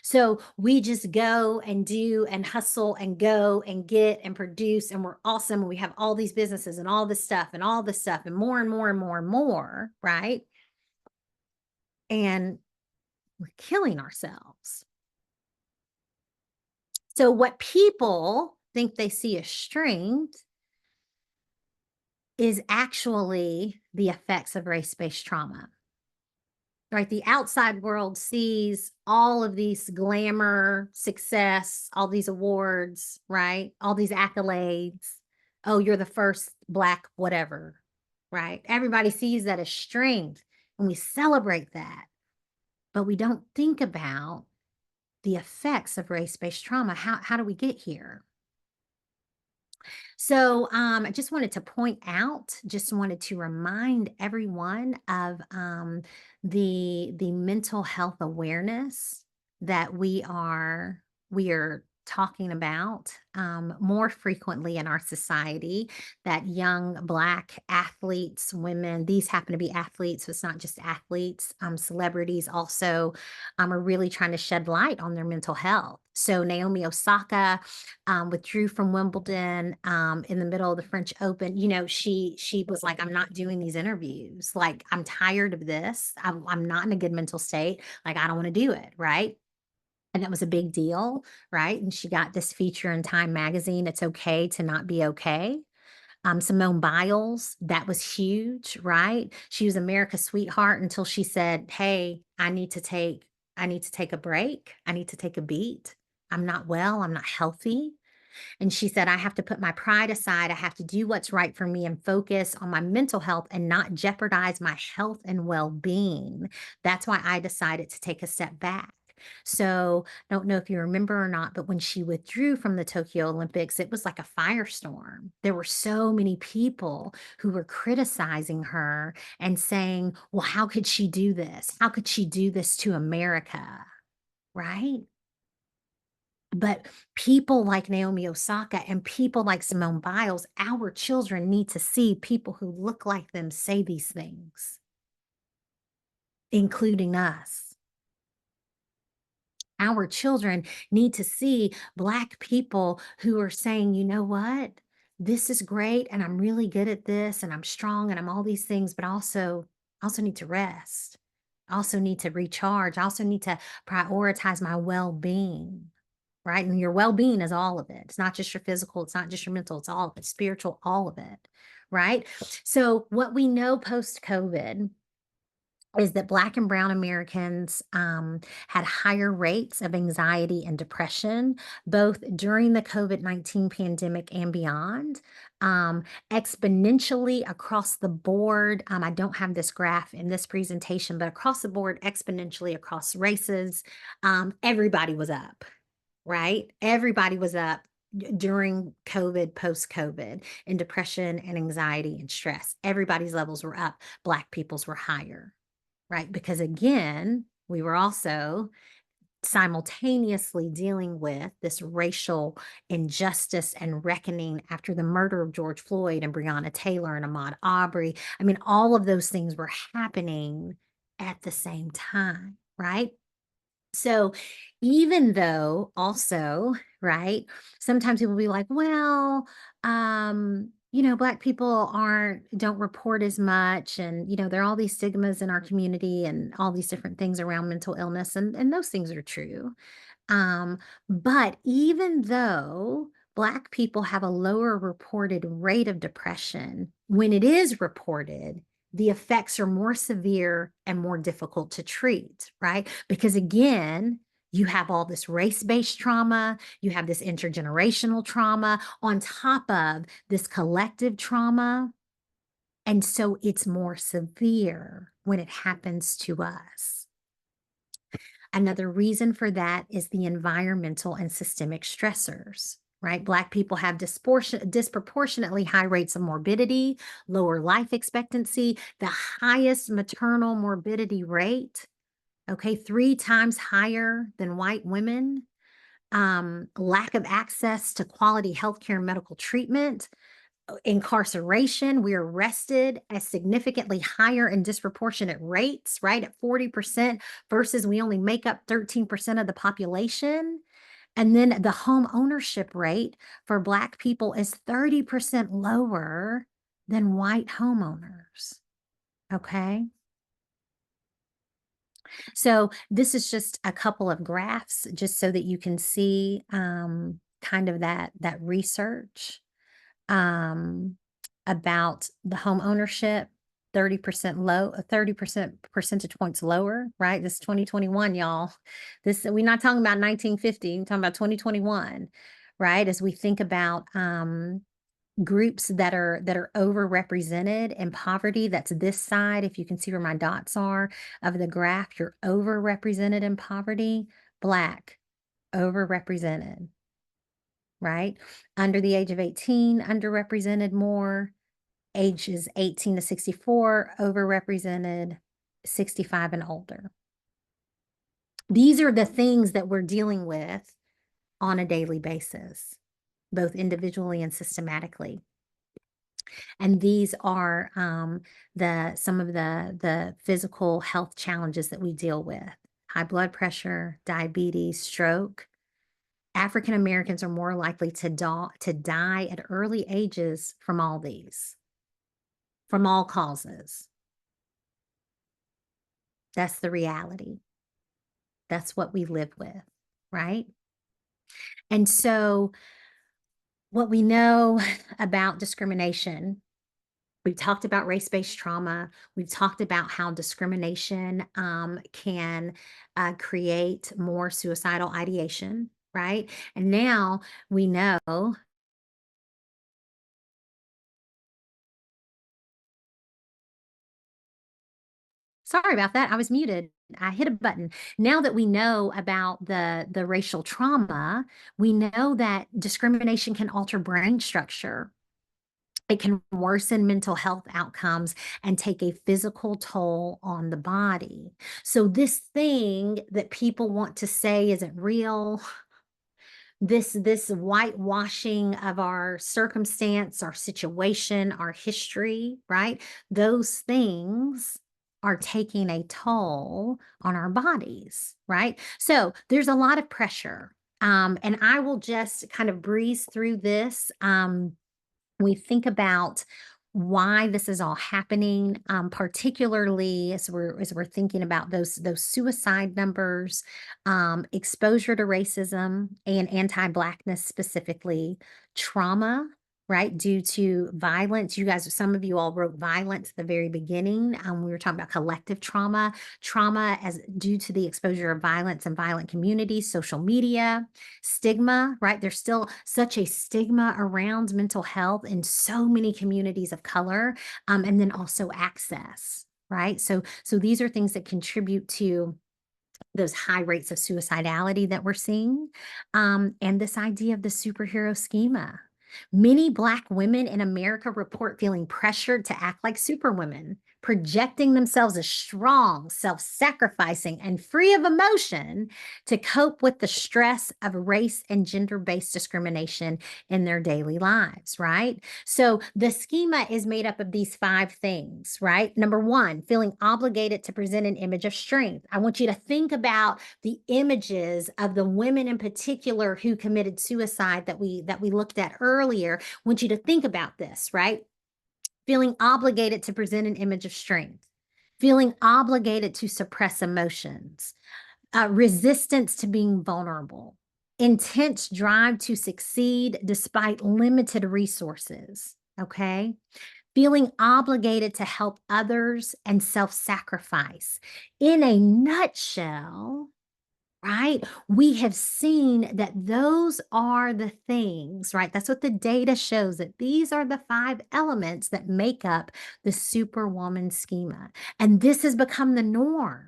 S2: So we just go and do and hustle and go and get and produce, and we're awesome. And we have all these businesses and all this stuff and all this stuff and more and more and more and more, right? And we're killing ourselves. So what people think they see as strength is actually the effects of race-based trauma. Right? The outside world sees all of these glamour, success, all these awards, right? All these accolades. Oh, you're the first Black whatever, right? Everybody sees that as strength, and we celebrate that. But we don't think about the effects of race-based trauma. How do we get here? So I just wanted to point out, just wanted to remind everyone of the mental health awareness that we are talking about more frequently in our society, that young Black athletes, women, these happen to be athletes, so it's not just athletes, celebrities also are really trying to shed light on their mental health. So Naomi Osaka withdrew from Wimbledon in the middle of the French Open. She was like, "I'm not doing these interviews. Like, I'm tired of this. I'm not in a good mental state. Like, I don't want to do it." Right. And that was a big deal. Right. And she got this feature in Time magazine. It's okay to not be okay. Simone Biles, that was huge. Right. She was America's sweetheart until she said, "Hey, I need to take a break. I need to take a beat. I'm not well. I'm not healthy." And she said, "I have to put my pride aside. I have to do what's right for me and focus on my mental health and not jeopardize my health and well being. That's why I decided to take a step back." So, I don't know if you remember or not, but when she withdrew from the Tokyo Olympics, it was like a firestorm. There were so many people who were criticizing her and saying, "Well, how could she do this? How could she do this to America?" Right? But people like Naomi Osaka and people like Simone Biles, our children need to see people who look like them say these things, including us. Our children need to see Black people who are saying, "You know what? This is great, and I'm really good at this, and I'm strong, and I'm all these things, but also need to rest. I also need to recharge. I also need to prioritize my well-being." right? And your well-being is all of it. It's not just your physical, it's not just your mental, it's all of it, spiritual, all of it, right? So what we know post-COVID is that Black and Brown Americans had higher rates of anxiety and depression, both during the COVID-19 pandemic and beyond, exponentially across the board. I don't have this graph in this presentation, but across the board, exponentially across races, everybody was up, right? Everybody was up during COVID, post-COVID, in depression and anxiety and stress. Everybody's levels were up. Black people's were higher, right? Because again, we were also simultaneously dealing with this racial injustice and reckoning after the murder of George Floyd and Breonna Taylor and Ahmaud Arbery. I mean, all of those things were happening at the same time, right? So even though also, right, sometimes people be like, well, Black people don't report as much. And, there are all these stigmas in our community and all these different things around mental illness. And those things are true. But even though Black people have a lower reported rate of depression, when it is reported, the effects are more severe and more difficult to treat, right? Because again, you have all this race-based trauma, you have this intergenerational trauma on top of this collective trauma. And so it's more severe when it happens to us. Another reason for that is the environmental and systemic stressors, right? Black people have disproportionately high rates of morbidity, lower life expectancy, the highest maternal morbidity rate, okay, 3 times higher than white women, lack of access to quality healthcare and medical treatment, incarceration. We are arrested at significantly higher and disproportionate rates, right? At 40% versus we only make up 13% of the population. And then the home ownership rate for Black people is 30% lower than white homeowners. Okay. So this is just a couple of graphs just so that you can see kind of that research um, about the home ownership, 30% low, 30% percentage points lower, right? This is 2021, y'all. We're not talking about 1950, we're talking about 2021, right? As we think about groups that are overrepresented in poverty, that's this side. If you can see where my dots are of the graph, you're overrepresented in poverty. Black, overrepresented, right? Under the age of 18, underrepresented more. Ages 18 to 64, overrepresented. 65 and older. These are the things that we're dealing with on a daily basis, both individually and systematically. And these are some of the physical health challenges that we deal with: high blood pressure, diabetes, stroke. African Americans are more likely to die at early ages from all these, from all causes. That's the reality. That's what we live with, right? And so what we know about discrimination, we've talked about race-based trauma. We've talked about how discrimination can create more suicidal ideation, right? And now we know. Sorry about that. I was muted. I hit a button. Now that we know about the racial trauma, we know that discrimination can alter brain structure. It can worsen mental health outcomes and take a physical toll on the body. So this thing that people want to say isn't real, this whitewashing of our circumstance, our situation, our history, right? Those things are taking a toll on our bodies, right? So there's a lot of pressure. And I will just kind of breeze through this. We think about why this is all happening, particularly as we're thinking about those suicide numbers, exposure to racism and anti-Blackness specifically, trauma, right, due to violence. You guys, some of you all wrote violence at the very beginning. We were talking about collective trauma, trauma as due to the exposure of violence and violent communities, social media, stigma, right? There's still such a stigma around mental health in so many communities of color, and then also access, right? So these are things that contribute to those high rates of suicidality that we're seeing, and this idea of the superhero schema. Many Black women in America report feeling pressured to act like superwomen, projecting themselves as strong, self sacrificing, and free of emotion to cope with the stress of race and gender based discrimination in their daily lives, right? So the schema is made up of these 5 things, right? Number one, feeling obligated to present an image of strength. I want you to think about the images of the women in particular who committed suicide that we looked at earlier. I want you to think about this, right? Feeling obligated to present an image of strength, feeling obligated to suppress emotions, resistance to being vulnerable, intense drive to succeed despite limited resources. Okay. Feeling obligated to help others and self sacrifice. In a nutshell, right? We have seen that those are the things, right? That's what the data shows, that these are the 5 elements that make up the superwoman schema. And this has become the norm.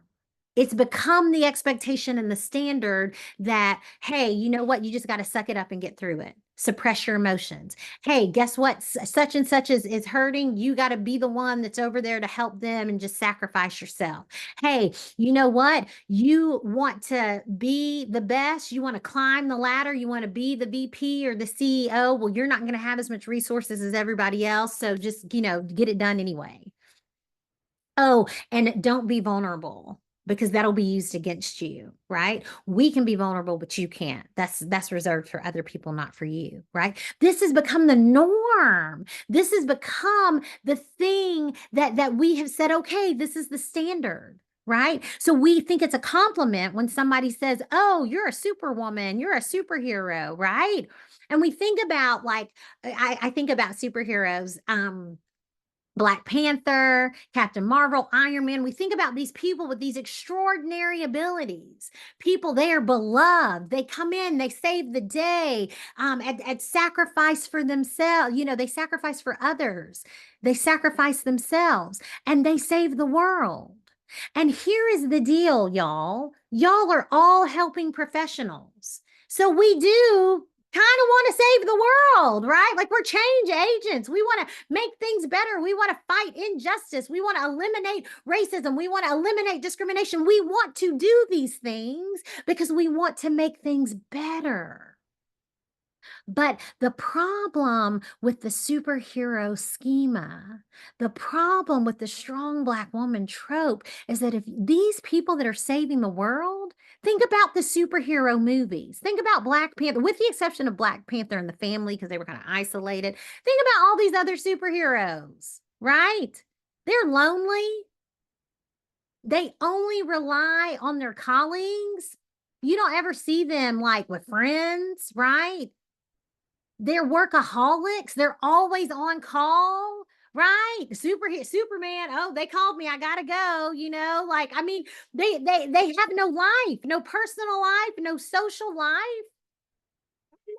S2: It's become the expectation and the standard that, hey, you know what? You just got to suck it up and get through it. Suppress your emotions. Hey, guess what? Such and such is hurting. You got to be the one that's over there to help them and just sacrifice yourself. Hey, you know what? You want to be the best. You want to climb the ladder. You want to be the VP or the CEO. Well, you're not going to have as much resources as everybody else. So just, get it done anyway. Oh, and don't be vulnerable because that'll be used against you, right? We can be vulnerable, but you can't. That's reserved for other people, not for you, right? This has become the norm. This has become the thing that we have said, okay, this is the standard. Right. So we think it's a compliment when somebody says, oh, you're a superwoman, you're a superhero, right? And we think about like, I think about superheroes. Black Panther, Captain Marvel, Iron Man. We think about these people with these extraordinary abilities. People, they are beloved. They come in, they save the day, at sacrifice for themselves. They sacrifice for others. They sacrifice themselves and they save the world. And here is the deal, y'all. Y'all are all helping professionals. So we do kind of want to save the world, right? Like we're change agents. We want to make things better. We want to fight injustice. We want to eliminate racism. We want to eliminate discrimination. We want to do these things because we want to make things better. But the problem with the superhero schema, the problem with the strong Black woman trope is that if these people that are saving the world, think about the superhero movies, think about Black Panther, with the exception of Black Panther and the family, because they were kind of isolated. Think about all these other superheroes, right? They're lonely. They only rely on their colleagues. You don't ever see them like with friends, right? They're workaholics. They're always on call, right? Superman. Oh, they called me. I gotta go. Like I mean, they have no life, no personal life, no social life.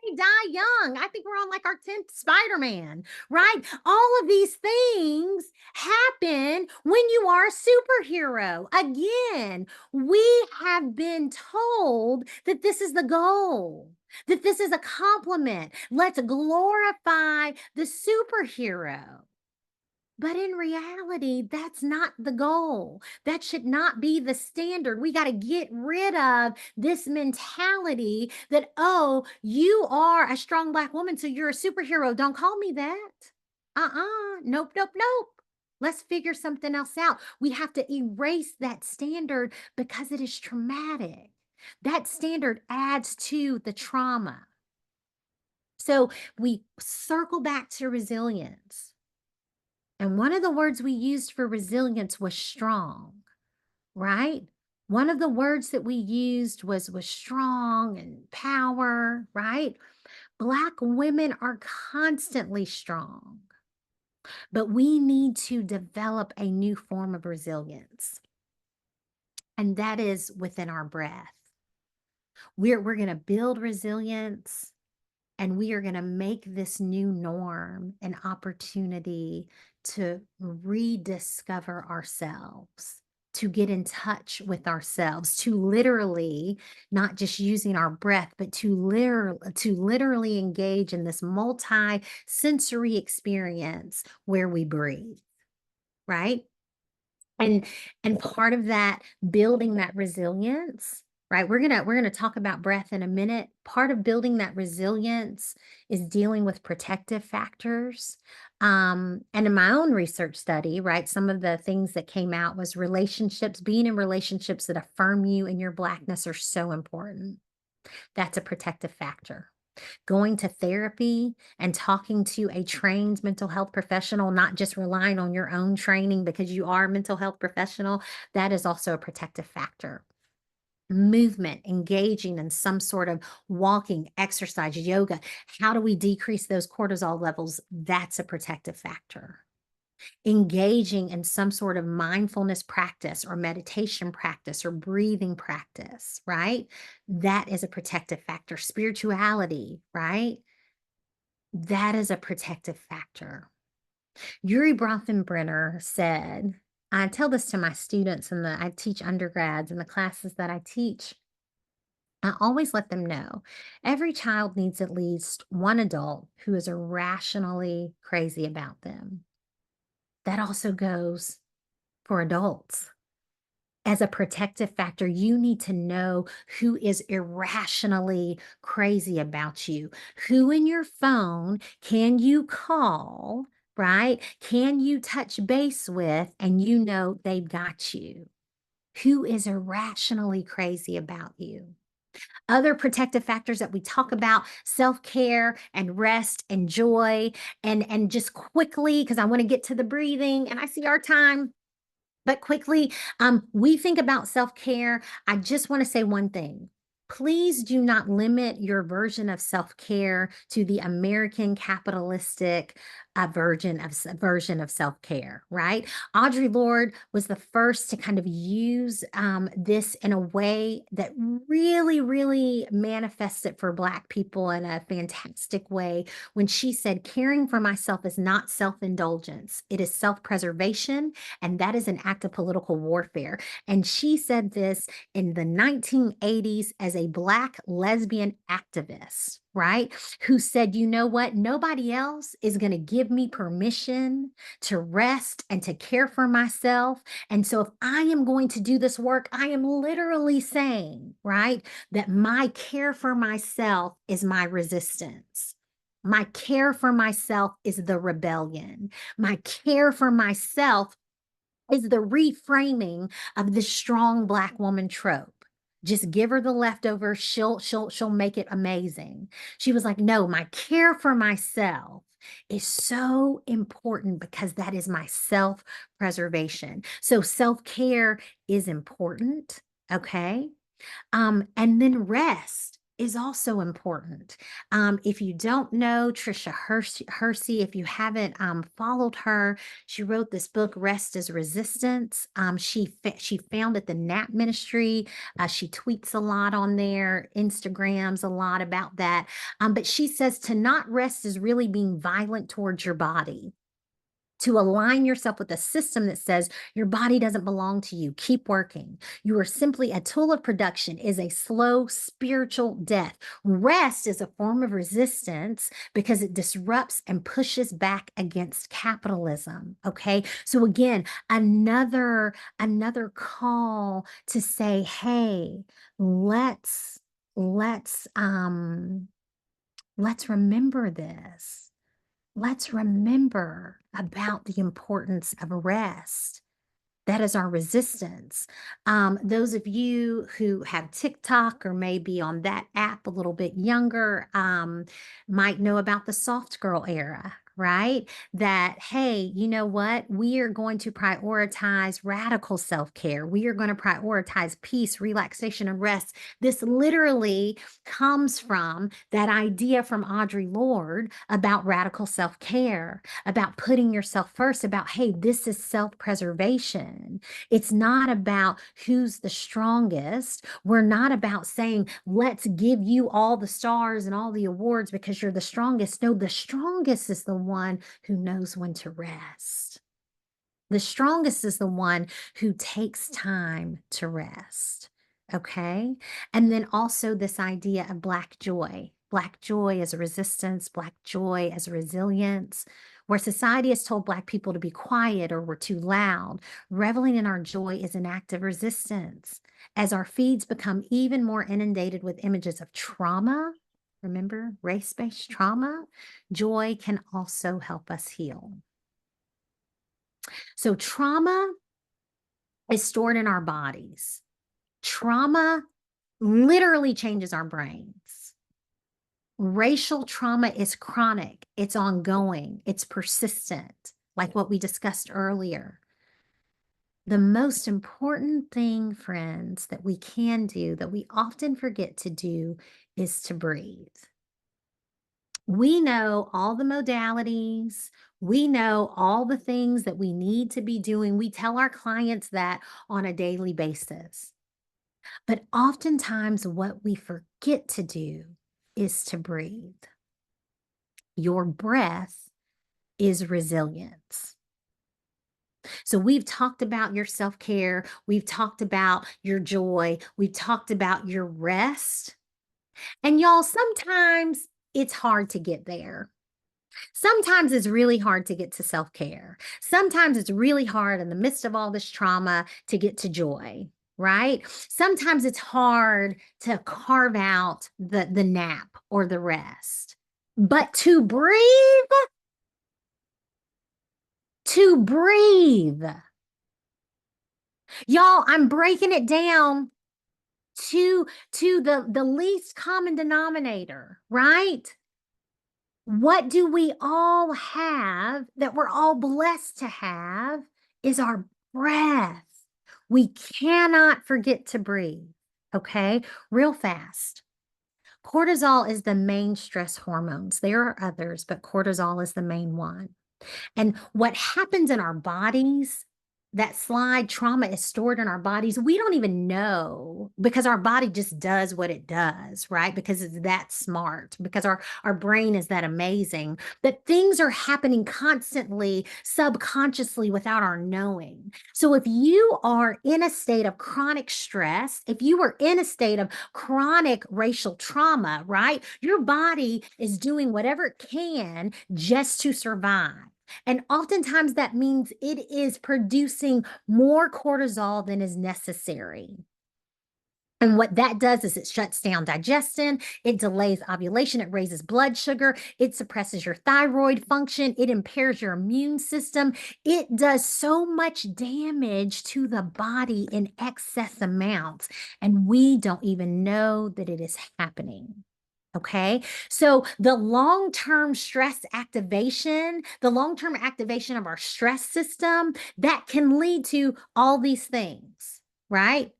S2: They die young. I think we're on like our 10th Spider-Man, right? All of these things happen when you are a superhero. Again, we have been told that this is the goal, that this is a compliment. Let's glorify the superhero. But in reality, that's not the goal. That should not be the standard. We got to get rid of this mentality that, oh, you are a strong Black woman, so you're a superhero. Don't call me that. Nope, nope, nope. Let's figure something else out. We have to erase that standard because it is traumatic. That standard adds to the trauma. So we circle back to resilience. And one of the words we used for resilience was strong, right? One of the words that we used was strong and power, right? Black women are constantly strong, but we need to develop a new form of resilience, and that is within our breath. We're going to build resilience, and we are going to make this new norm an opportunity to rediscover ourselves, to get in touch with ourselves, to literally not just using our breath, but to literally engage in this multi-sensory experience where we breathe, right? And part of that, building that resilience, right? We're gonna talk about breath in a minute. Part of building that resilience is dealing with protective factors. And in my own research study, right, some of the things that came out was relationships, being in relationships that affirm you and your Blackness are so important. That's a protective factor. Going to therapy and talking to a trained mental health professional, not just relying on your own training because you are a mental health professional, that is also a protective factor. Movement, engaging in some sort of walking, exercise, yoga. How do we decrease those cortisol levels? That's a protective factor. Engaging in some sort of mindfulness practice or meditation practice or breathing practice, right? That is a protective factor. Spirituality, right? That is a protective factor. Yuri Bronfenbrenner said, I tell this to my students and I teach undergrads in the classes that I teach. I always let them know every child needs at least one adult who is irrationally crazy about them. That also goes for adults. As a protective factor, you need to know who is irrationally crazy about you. Who in your phone can you call, right? Can you touch base with, and you know they've got you? Who is irrationally crazy about you? Other protective factors that we talk about, self-care and rest and joy, and just quickly, because I want to get to the breathing and I see our time. But quickly, we think about self-care. I just want to say one thing. Please do not limit your version of self-care to the American capitalistic version of self-care, right? Audre Lorde was the first to kind of use this in a way that really, really manifests it for Black people in a fantastic way when she said, caring for myself is not self-indulgence. It is self-preservation, and that is an act of political warfare. And she said this in the 1980s as a Black lesbian activist, right? Who said, you know what? Nobody else is going to give me permission to rest and to care for myself. And so if I am going to do this work, I am literally saying, right, that my care for myself is my resistance. My care for myself is the rebellion. My care for myself is the reframing of the strong Black woman trope. Just give her the leftovers, she'll make it amazing. She was like, no, my care for myself is so important because that is my self-preservation. So self-care is important, okay? And then rest is also important. If you don't know Trisha Hersey, if you haven't followed her, she wrote this book, Rest is Resistance. She founded the NAP Ministry. She tweets a lot on there, Instagrams a lot about that. But she says to not rest is really being violent towards your body, to align yourself with a system that says your body doesn't belong to you. Keep working. You are simply a tool of production, is a slow spiritual death. Rest is a form of resistance because it disrupts and pushes back against capitalism. Okay. So again, another call to say, hey, let's let's um let's remember this. Let's remember about the importance of rest. That is our resistance. Those of you who have TikTok or maybe on that app a little bit younger might know about the soft girl era, right? That, hey, you know what? We are going to prioritize radical self care. We are going to prioritize peace, relaxation, and rest. This literally comes from that idea from Audre Lorde about radical self care, about putting yourself first, about, hey, this is self preservation. It's not about who's the strongest. We're not about saying, let's give you all the stars and all the awards because you're the strongest. No, the strongest is the one who knows when to rest. The strongest is the one who takes time to rest. Okay. And then also this idea of Black joy. Black joy as a resistance, Black joy as a resilience. Where society has told Black people to be quiet or we're too loud, reveling in our joy is an act of resistance. As our feeds become even more inundated with images of trauma, remember race-based trauma, joy can also help us heal. So trauma is stored in our bodies. Trauma literally changes our brains. Racial trauma is chronic, it's ongoing, it's persistent, like what we discussed earlier. The most important thing, friends, that we can do, that we often forget to do, is to breathe. We know all the modalities. We know all the things that we need to be doing. We tell our clients that on a daily basis. But oftentimes, what we forget to do is to breathe. Your breath is resilience. So we've talked about your self-care. We've talked about your joy. We've talked about your rest. And y'all, sometimes it's hard to get there. Sometimes it's really hard to get to self-care. Sometimes it's really hard in the midst of all this trauma to get to joy, right? Sometimes it's hard to carve out the nap or the rest. But to breathe, y'all, I'm breaking it down to the least common denominator, right? What do we all have that we're all blessed to have is our breath. We cannot forget to breathe, okay? Real fast. Cortisol is the main stress hormones. There are others, but cortisol is the main one. And what happens in our bodies, that slide, trauma is stored in our bodies. We don't even know because our body just does what it does, right? Because it's that smart, because our brain is that amazing, that things are happening constantly, subconsciously without our knowing. So if you are in a state of chronic stress, if you are in a state of chronic racial trauma, right? Your body is doing whatever it can just to survive. And oftentimes that means it is producing more cortisol than is necessary. And what that does is it shuts down digestion, it delays ovulation, it raises blood sugar, it suppresses your thyroid function, it impairs your immune system. It does so much damage to the body in excess amounts, and we don't even know that it is happening. Okay, so the long-term stress activation, the long-term activation of our stress system, that can lead to all these things, right?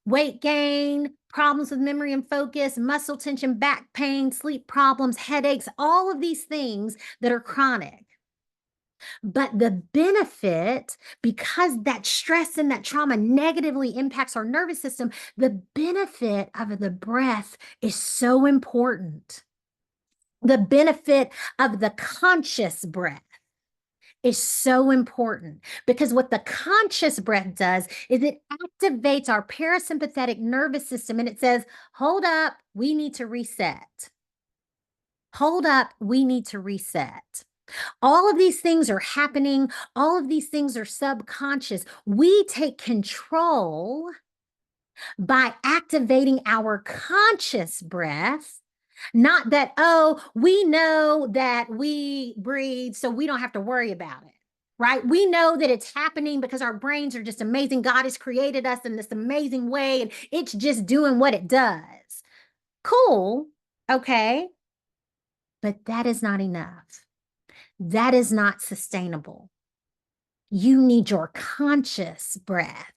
S2: Weight gain, problems with memory and focus, muscle tension, back pain, sleep problems, headaches, all of these things that are chronic. But the benefit, because that stress and that trauma negatively impacts our nervous system, the benefit of the breath is so important. The benefit of the conscious breath is so important because what the conscious breath does is it activates our parasympathetic nervous system and it says, hold up, we need to reset. Hold up, we need to reset. All of these things are happening. All of these things are subconscious. We take control by activating our conscious breath. Not that, oh, we know that we breathe, so we don't have to worry about it, right? We know that it's happening because our brains are just amazing. God has created us in this amazing way, and it's just doing what it does. Cool, okay, but that is not enough. That is not sustainable. You need your conscious breath.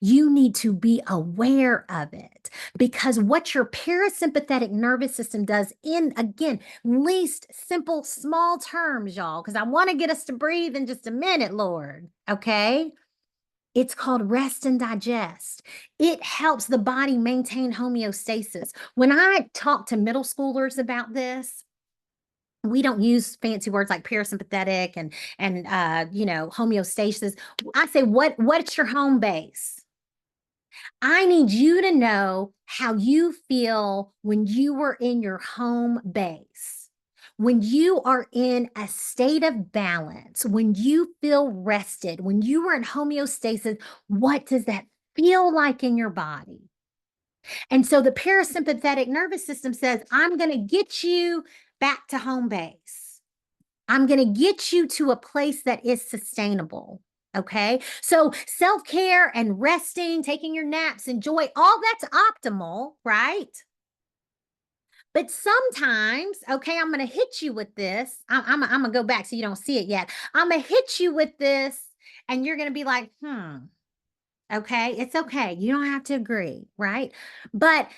S2: You need to be aware of it, because what your parasympathetic nervous system does, in again, least simple, small terms, y'all, because I want to get us to breathe in just a minute, Lord. Okay. It's called rest and digest. It helps the body maintain homeostasis. When I talk to middle schoolers about this, we don't use fancy words like parasympathetic and homeostasis. I say, what's your home base? I need you to know how you feel when you were in your home base. When you are in a state of balance, when you feel rested, when you are in homeostasis, what does that feel like in your body? And so the parasympathetic nervous system says, I'm going to get you back to home base. I'm going to get you to a place that is sustainable. Okay. So self care and resting, taking your naps, enjoy, all that's optimal, right? But sometimes, okay, I'm going to hit you with this. I'm going to go back so you don't see it yet. I'm going to hit you with this, and you're going to be like, okay, it's okay. You don't have to agree, right? But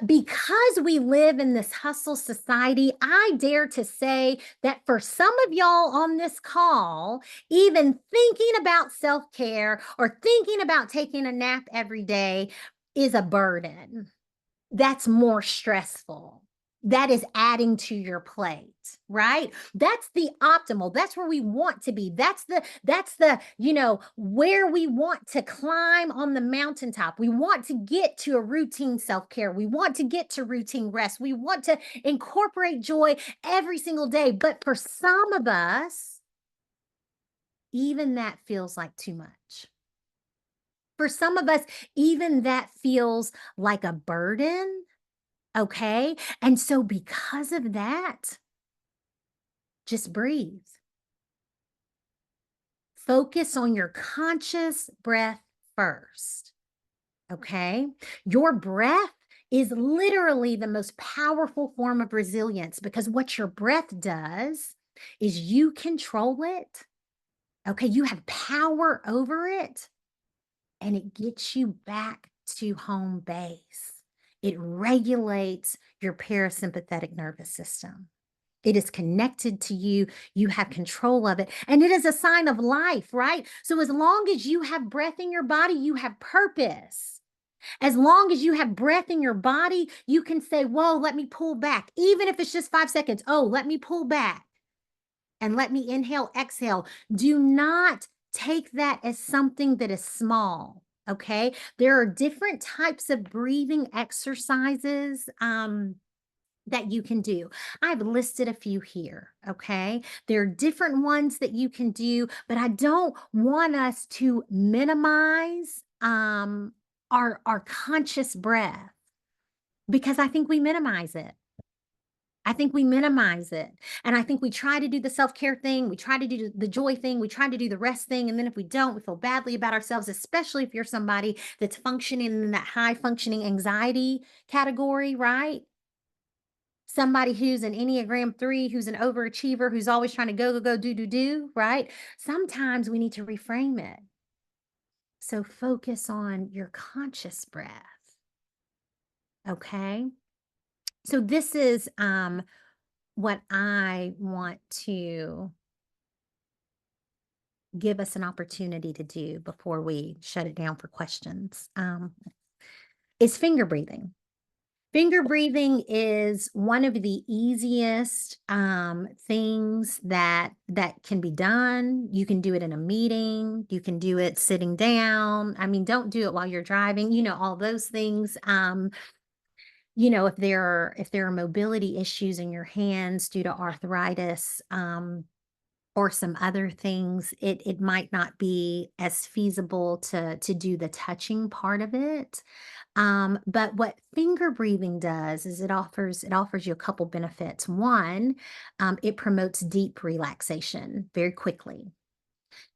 S2: because we live in this hustle society, I dare to say that for some of y'all on this call, even thinking about self-care or thinking about taking a nap every day is a burden. That's more stressful. That is adding to your plate, right? That's the optimal. That's where we want to be. That's the where we want to climb on the mountaintop. We want to get to a routine self-care. We want to get to routine rest. We want to incorporate joy every single day. But for some of us, even that feels like too much. For some of us, even that feels like a burden. Okay. And so, because of that, just breathe. Focus on your conscious breath first. Okay. Your breath is literally the most powerful form of resilience, because what your breath does is you control it. Okay. You have power over it, and it gets you back to home base. It regulates your parasympathetic nervous system. It is connected to you. You have control of it. And it is a sign of life, right? So as long as you have breath in your body, you have purpose. As long as you have breath in your body, you can say, whoa, let me pull back. Even if it's just 5 seconds. Oh, let me pull back and let me inhale, exhale. Do not take that as something that is small. Okay. There are different types of breathing exercises that you can do. I've listed a few here, okay? There are different ones that you can do, but I don't want us to minimize our conscious breath, because I think we minimize it. I think we minimize it. And I think we try to do the self-care thing, we try to do the joy thing, we try to do the rest thing, and then if we don't, we feel badly about ourselves, especially if you're somebody that's functioning in that high functioning anxiety category, right? Somebody who's an Enneagram 3, who's an overachiever, who's always trying to go, do, right? Sometimes we need to reframe it. So focus on your conscious breath. Okay. So this is what I want to give us an opportunity to do before we shut it down for questions, is finger breathing. Finger breathing is one of the easiest things that can be done. You can do it in a meeting. You can do it sitting down. I mean, don't do it while you're driving. All those things. If there are mobility issues in your hands due to arthritis, or some other things, it might not be as feasible to do the touching part of it. But what finger breathing does is it offers you a couple benefits. One, it promotes deep relaxation very quickly.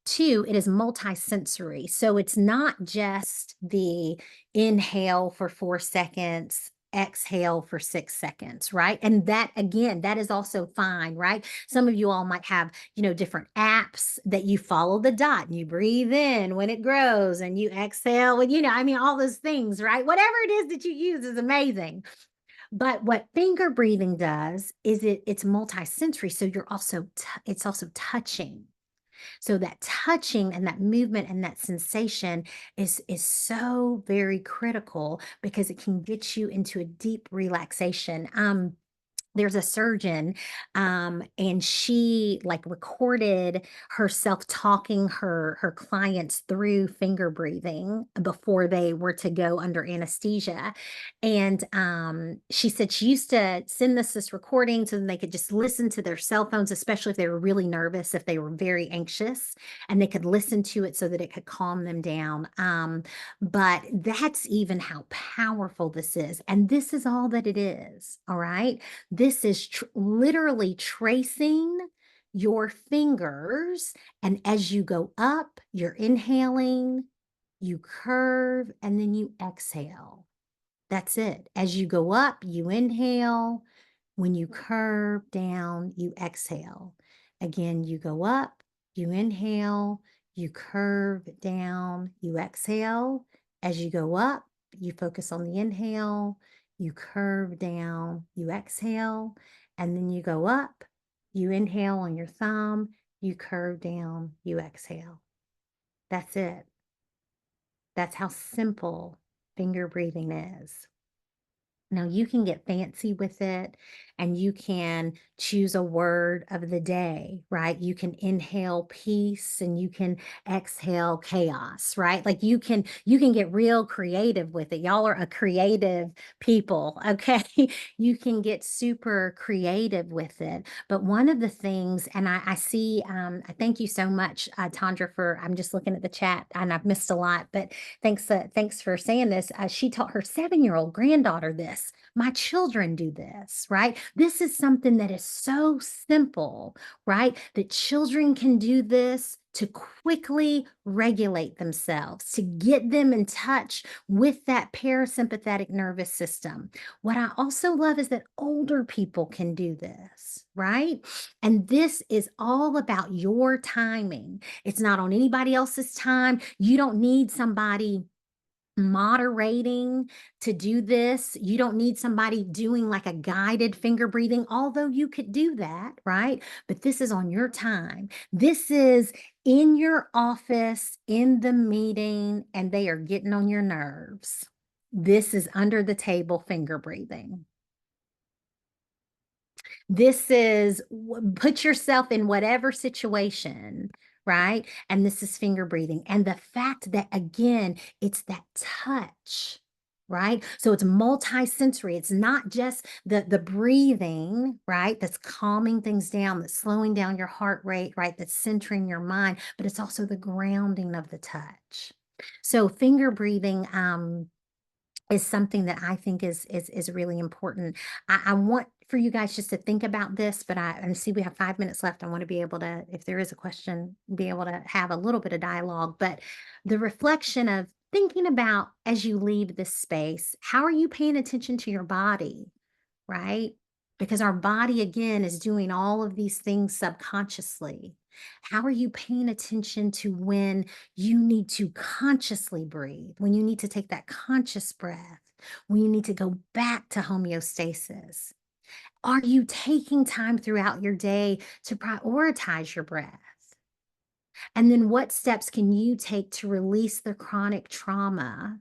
S2: Two, it is multisensory. So it's not just the inhale for 4 seconds, exhale for 6 seconds, right? And that, again, that is also fine, right? Some of you all might have, different apps that you follow the dot and you breathe in when it grows and you exhale when, all those things, right? Whatever it is that you use is amazing. But what finger breathing does is it's multisensory. So it's also touching. So that touching and that movement and that sensation is so very critical because it can get you into a deep relaxation. There's a surgeon, and she like recorded herself talking her clients through finger breathing before they were to go under anesthesia. And she said she used to send this recording so then they could just listen to their cell phones, especially if they were really nervous, if they were very anxious, and they could listen to it so that it could calm them down. But that's even how powerful this is. And this is all that it is. All right. This is literally tracing your fingers. And as you go up, you're inhaling, you curve, and then you exhale. That's it. As you go up, you inhale. When you curve down, you exhale. Again, you go up, you inhale, you curve down, you exhale. As you go up, you focus on the inhale, you curve down, you exhale, and then you go up, you inhale on your thumb, you curve down, you exhale. That's it. That's how simple finger breathing is. Now you can get fancy with it and you can choose a word of the day, right? You can inhale peace and you can exhale chaos, right? Like you can get real creative with it. Y'all are a creative people, okay? You can get super creative with it. But one of the things, and I see, I thank you so much, Tandra, for, I'm just looking at the chat and I've missed a lot, but thanks for saying this. She taught her 7-year-old granddaughter this. My children do this, right? This is something that is so simple, right? That children can do this to quickly regulate themselves, to get them in touch with that parasympathetic nervous system. What I also love is that older people can do this, right? And this is all about your timing. It's not on anybody else's time. You don't need somebody moderating to do this. You don't need somebody doing like a guided finger breathing, although you could do that, right? But this is on your time. This is in your office, in the meeting, and they are getting on your nerves. This is under the table finger breathing. This is put yourself in whatever situation, right? And this is finger breathing. And the fact that, again, it's that touch, right? So it's multi-sensory. It's not just the breathing, right? That's calming things down, that's slowing down your heart rate, right? That's centering your mind, but it's also the grounding of the touch. So finger breathing, is something that I think is really important. I want for you guys just to think about this, but I see we have 5 minutes left. I want to be able to, if there is a question, be able to have a little bit of dialogue. But the reflection of thinking about as you leave this space, how are you paying attention to your body? Right? Because our body, again, is doing all of these things subconsciously. How are you paying attention to when you need to consciously breathe, when you need to take that conscious breath, when you need to go back to homeostasis? Are you taking time throughout your day to prioritize your breath? And then what steps can you take to release the chronic trauma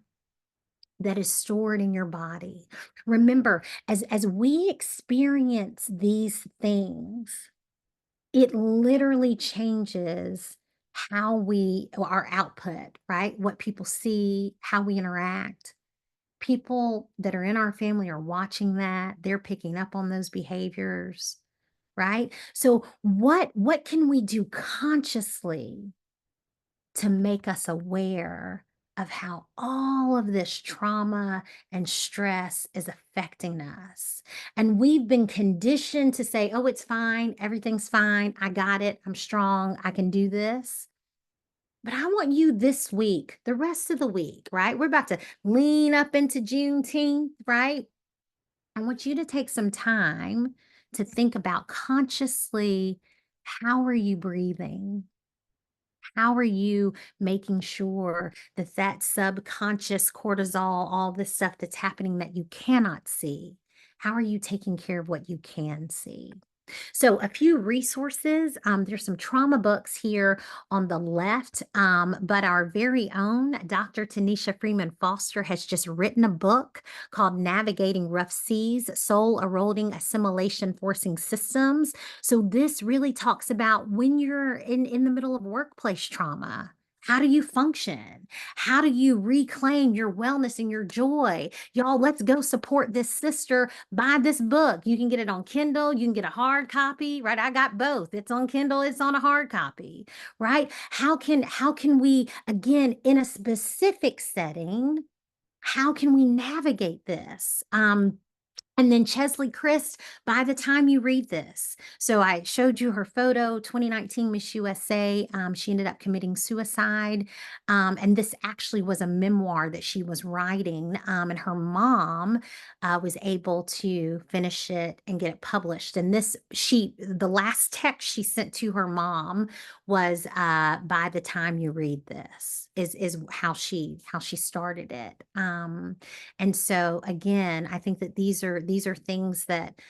S2: that is stored in your body? Remember, as we experience these things, it literally changes how our output, right? What people see, how we interact. People that are in our family are watching that. They're picking up on those behaviors, right? So what can we do consciously to make us aware of how all of this trauma and stress is affecting us? And we've been conditioned to say, oh, it's fine. Everything's fine. I got it. I'm strong. I can do this. But I want you this week, the rest of the week, right? We're about to lean up into Juneteenth, right? I want you to take some time to think about consciously, how are you breathing? How are you making sure that that subconscious cortisol, all this stuff that's happening that you cannot see, how are you taking care of what you can see? So, a few resources. There's some trauma books here on the left, but our very own Dr. Tanisha Freeman Foster has just written a book called Navigating Rough Seas, Soul Eroding Assimilation Forcing Systems. So, this really talks about when you're in the middle of workplace trauma. How do you function? How do you reclaim your wellness and your joy? Y'all, let's go support this sister. Buy this book. You can get it on Kindle. You can get a hard copy, right? I got both. It's on Kindle. It's on a hard copy, right? How can we, again, in a specific setting, how can we navigate this? And then Chesley Christ, by the time you read this, so I showed you her photo, 2019 Miss USA. She ended up committing suicide. And this actually was a memoir that she was writing. And her mom was able to finish it and get it published. And the last text she sent to her mom was, by the time you read this, is how she started it. And so again, I think that these are things that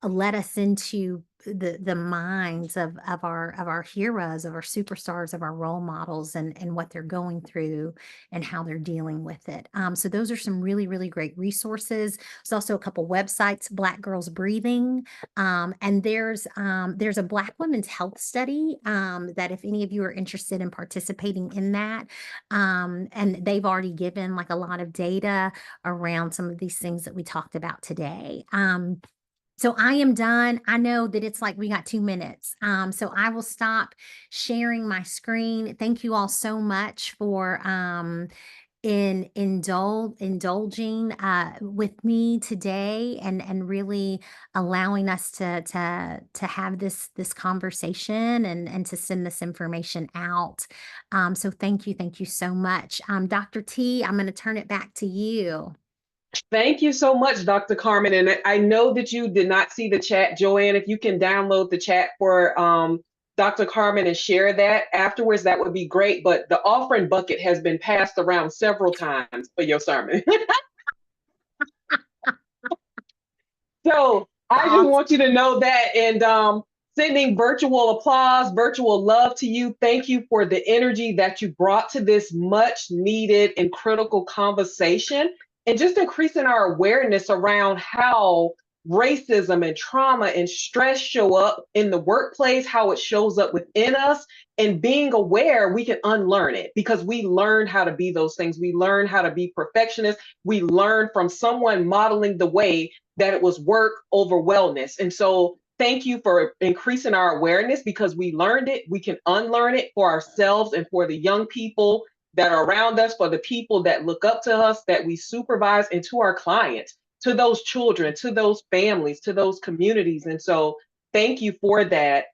S2: let us into the minds of our heroes, of our superstars, of our role models, and what they're going through and how they're dealing with it. So those are some really, really great resources. There's also a couple websites, Black Girls Breathing, and there's a Black Women's Health Study, that if any of you are interested in participating in that, and they've already given like a lot of data around some of these things that we talked about today. So I am done. I know that it's like we got 2 minutes. So I will stop sharing my screen. Thank you all so much for indulging with me today, and really allowing us to have this conversation, and to send this information out. So thank you so much. Dr. T, I'm going to turn it back to you.
S1: Thank you so much, Dr. Carmen. And I know that you did not see the chat, Joanne. If you can download the chat for Dr. Carmen and share that afterwards, that would be great. But the offering bucket has been passed around several times for your sermon. So I just
S2: Awesome.
S1: want you to know that, and sending virtual applause, virtual love to you. Thank you for the energy that you brought to this much needed and critical conversation, and just increasing our awareness around how racism and trauma and stress show up in the workplace, how it shows up within us, and being aware we can unlearn it because we learned how to be those things. We learned how to be perfectionists. We learned from someone modeling the way that it was work over wellness. And so thank you for increasing our awareness because we learned it. We can unlearn it for ourselves and for the young people that are around us, for the people that look up to us, that we supervise, and to our clients, to those children, to those families, to those communities. And so thank you for that.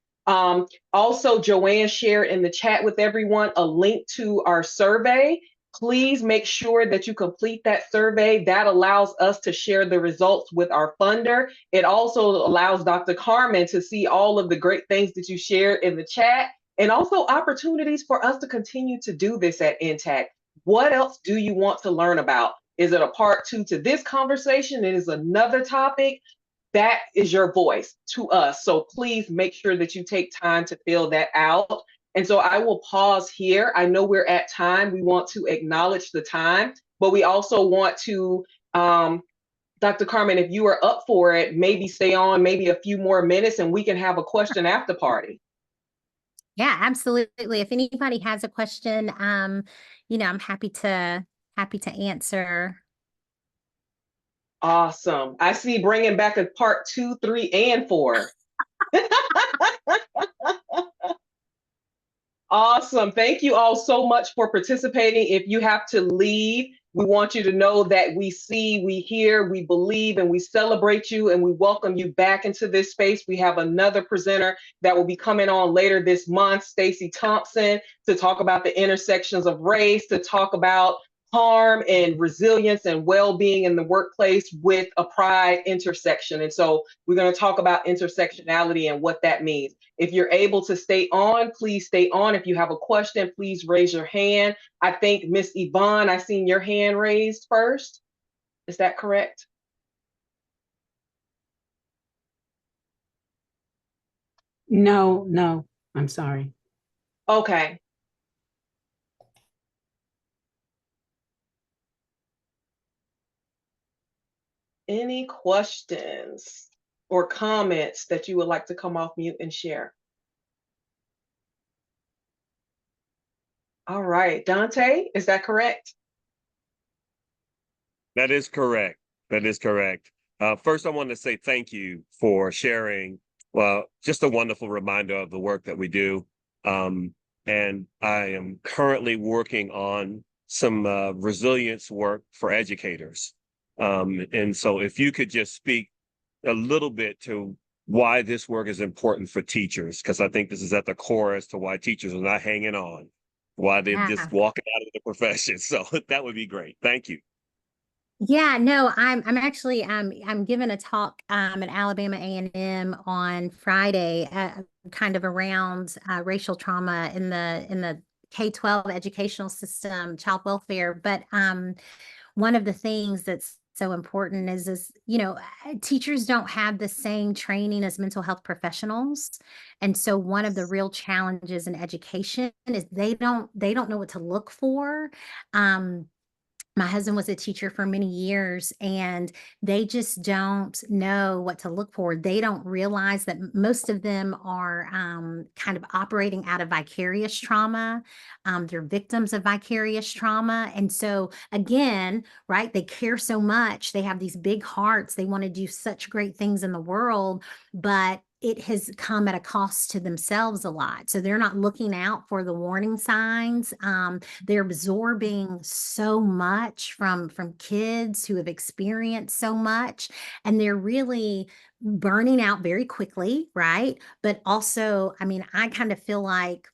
S1: Also, Joanne shared in the chat with everyone a link to our survey. Please make sure that you complete that survey. That allows us to share the results with our funder. It also allows Dr. Carmen to see all of the great things that you shared in the chat, and also opportunities for us to continue to do this at Intact. What else do you want to learn about? Is it a part two to this conversation? It is another topic. That is your voice to us. So please make sure that you take time to fill that out. And so I will pause here. I know we're at time. We want to acknowledge the time, but we also want to, Dr. Carmen, if you are up for it, maybe stay on maybe a few more minutes and we can have a question after party.
S2: Yeah, absolutely. If anybody has a question, I'm happy to answer.
S1: Awesome. I see bringing back a part 2, 3, and 4. Awesome. Thank you all so much for participating. If you have to leave, we want you to know that we see, we hear, we believe, and we celebrate you, and we welcome you back into this space. We have another presenter that will be coming on later this month, Stacey Thompson, to talk about the intersections of race, to talk about harm and resilience and well-being in the workplace with a pride intersection. And so we're going to talk about intersectionality and what that means. If you're able to stay on, please stay on. If you have a question, please raise your hand. I think Miss Yvonne, I seen your hand raised first. Is that correct?
S3: No, I'm sorry.
S1: Okay. Any questions or comments that you would like to come off mute and share? All right, Dante, is that correct?
S4: That is correct. That is correct. First, I want to say thank you for sharing. Well, just a wonderful reminder of the work that we do. And I am currently working on some resilience work for educators. And so if you could just speak a little bit to why this work is important for teachers, because I think this is at the core as to why teachers are not hanging on, why they're just
S2: Yeah.
S4: walking out of the profession. So that would be great. Thank you.
S2: Yeah, no, I'm actually I'm giving a talk at Alabama A&M on Friday, kind of around racial trauma in the K-12 educational system, child welfare. But one of the things that's so important is teachers don't have the same training as mental health professionals, and so one of the real challenges in education is they don't know what to look for. Um, my husband was a teacher for many years, and they just don't know what to look for. They don't realize that most of them are kind of operating out of vicarious trauma. They're victims of vicarious trauma. And so, again, right, they care so much. They have these big hearts. They want to do such great things in the world, but it has come at a cost to themselves a lot. So they're not looking out for the warning signs. They're absorbing so much from kids who have experienced so much, and they're really burning out very quickly, right? But also, I mean, I kind of feel like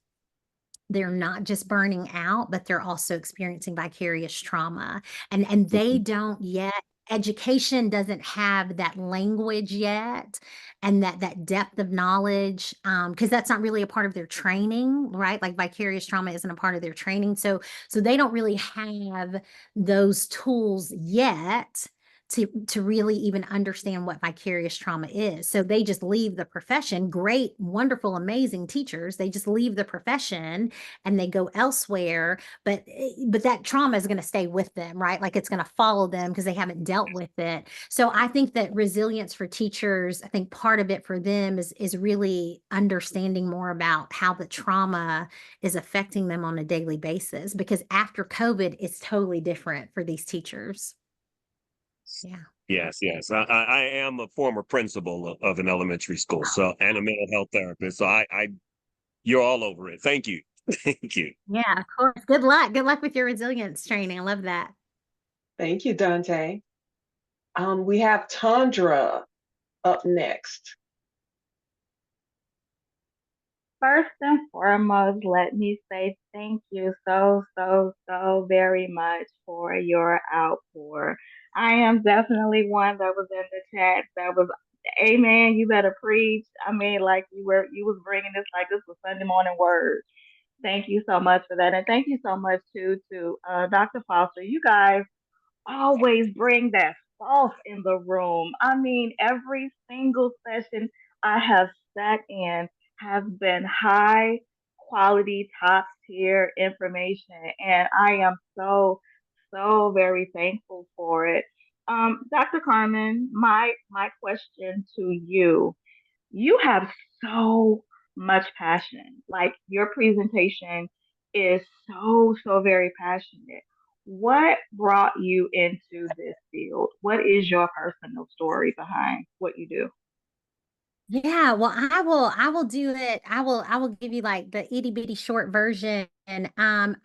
S2: they're not just burning out, but they're also experiencing vicarious trauma. And they don't yet, education doesn't have that language yet, and that depth of knowledge, because that's not really a part of their training, right? Like vicarious trauma isn't a part of their training. So they don't really have those tools yet to really even understand what vicarious trauma is. So they just leave the profession, great, wonderful, amazing teachers. They just leave the profession and they go elsewhere, but that trauma is going to stay with them, right? Like it's going to follow them because they haven't dealt with it. So I think that resilience for teachers, I think part of it for them is really understanding more about how the trauma is affecting them on a daily basis, because after COVID, it's totally different for these teachers. Yeah.
S4: Yes. I am a former principal of an elementary school, so and a mental health therapist. So you're all over it. Thank you. Thank you.
S2: Yeah, of course. Good luck. Good luck with your resilience training. I love that.
S1: Thank you, Dante. We have Tandra up next.
S5: First and foremost, let me say thank you so very much for your outpour. I am definitely one that was in the chat that was, Amen, you better preach. I mean, like you was bringing this like this was Sunday morning word. Thank you so much for that. And thank you so much too to Dr. Foster. You guys always bring that sauce in the room. I mean, every single session I have sat in has been high quality, top tier information, and I am so very thankful for it. Dr. Carmen, my question to you have so much passion. Like your presentation is so very passionate. What brought you into this field? What is your personal story behind what you do?
S2: Yeah, well, I will do it. I will give you like the itty bitty short version. And I'm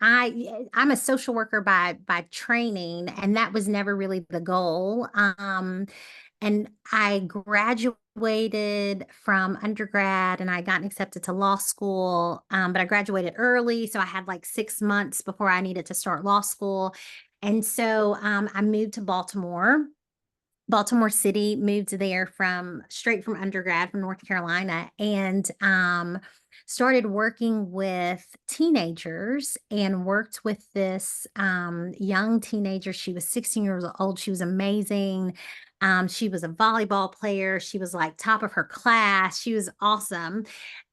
S2: a social worker by training, and that was never really the goal. And I graduated from undergrad and I got accepted to law school. But I graduated early, so I had like 6 months before I needed to start law school. And so I moved to Baltimore City, moved there from straight from undergrad from North Carolina, and started working with teenagers and worked with this young teenager. She was 16 years old. She was amazing. She was a volleyball player. She was like top of her class. She was awesome.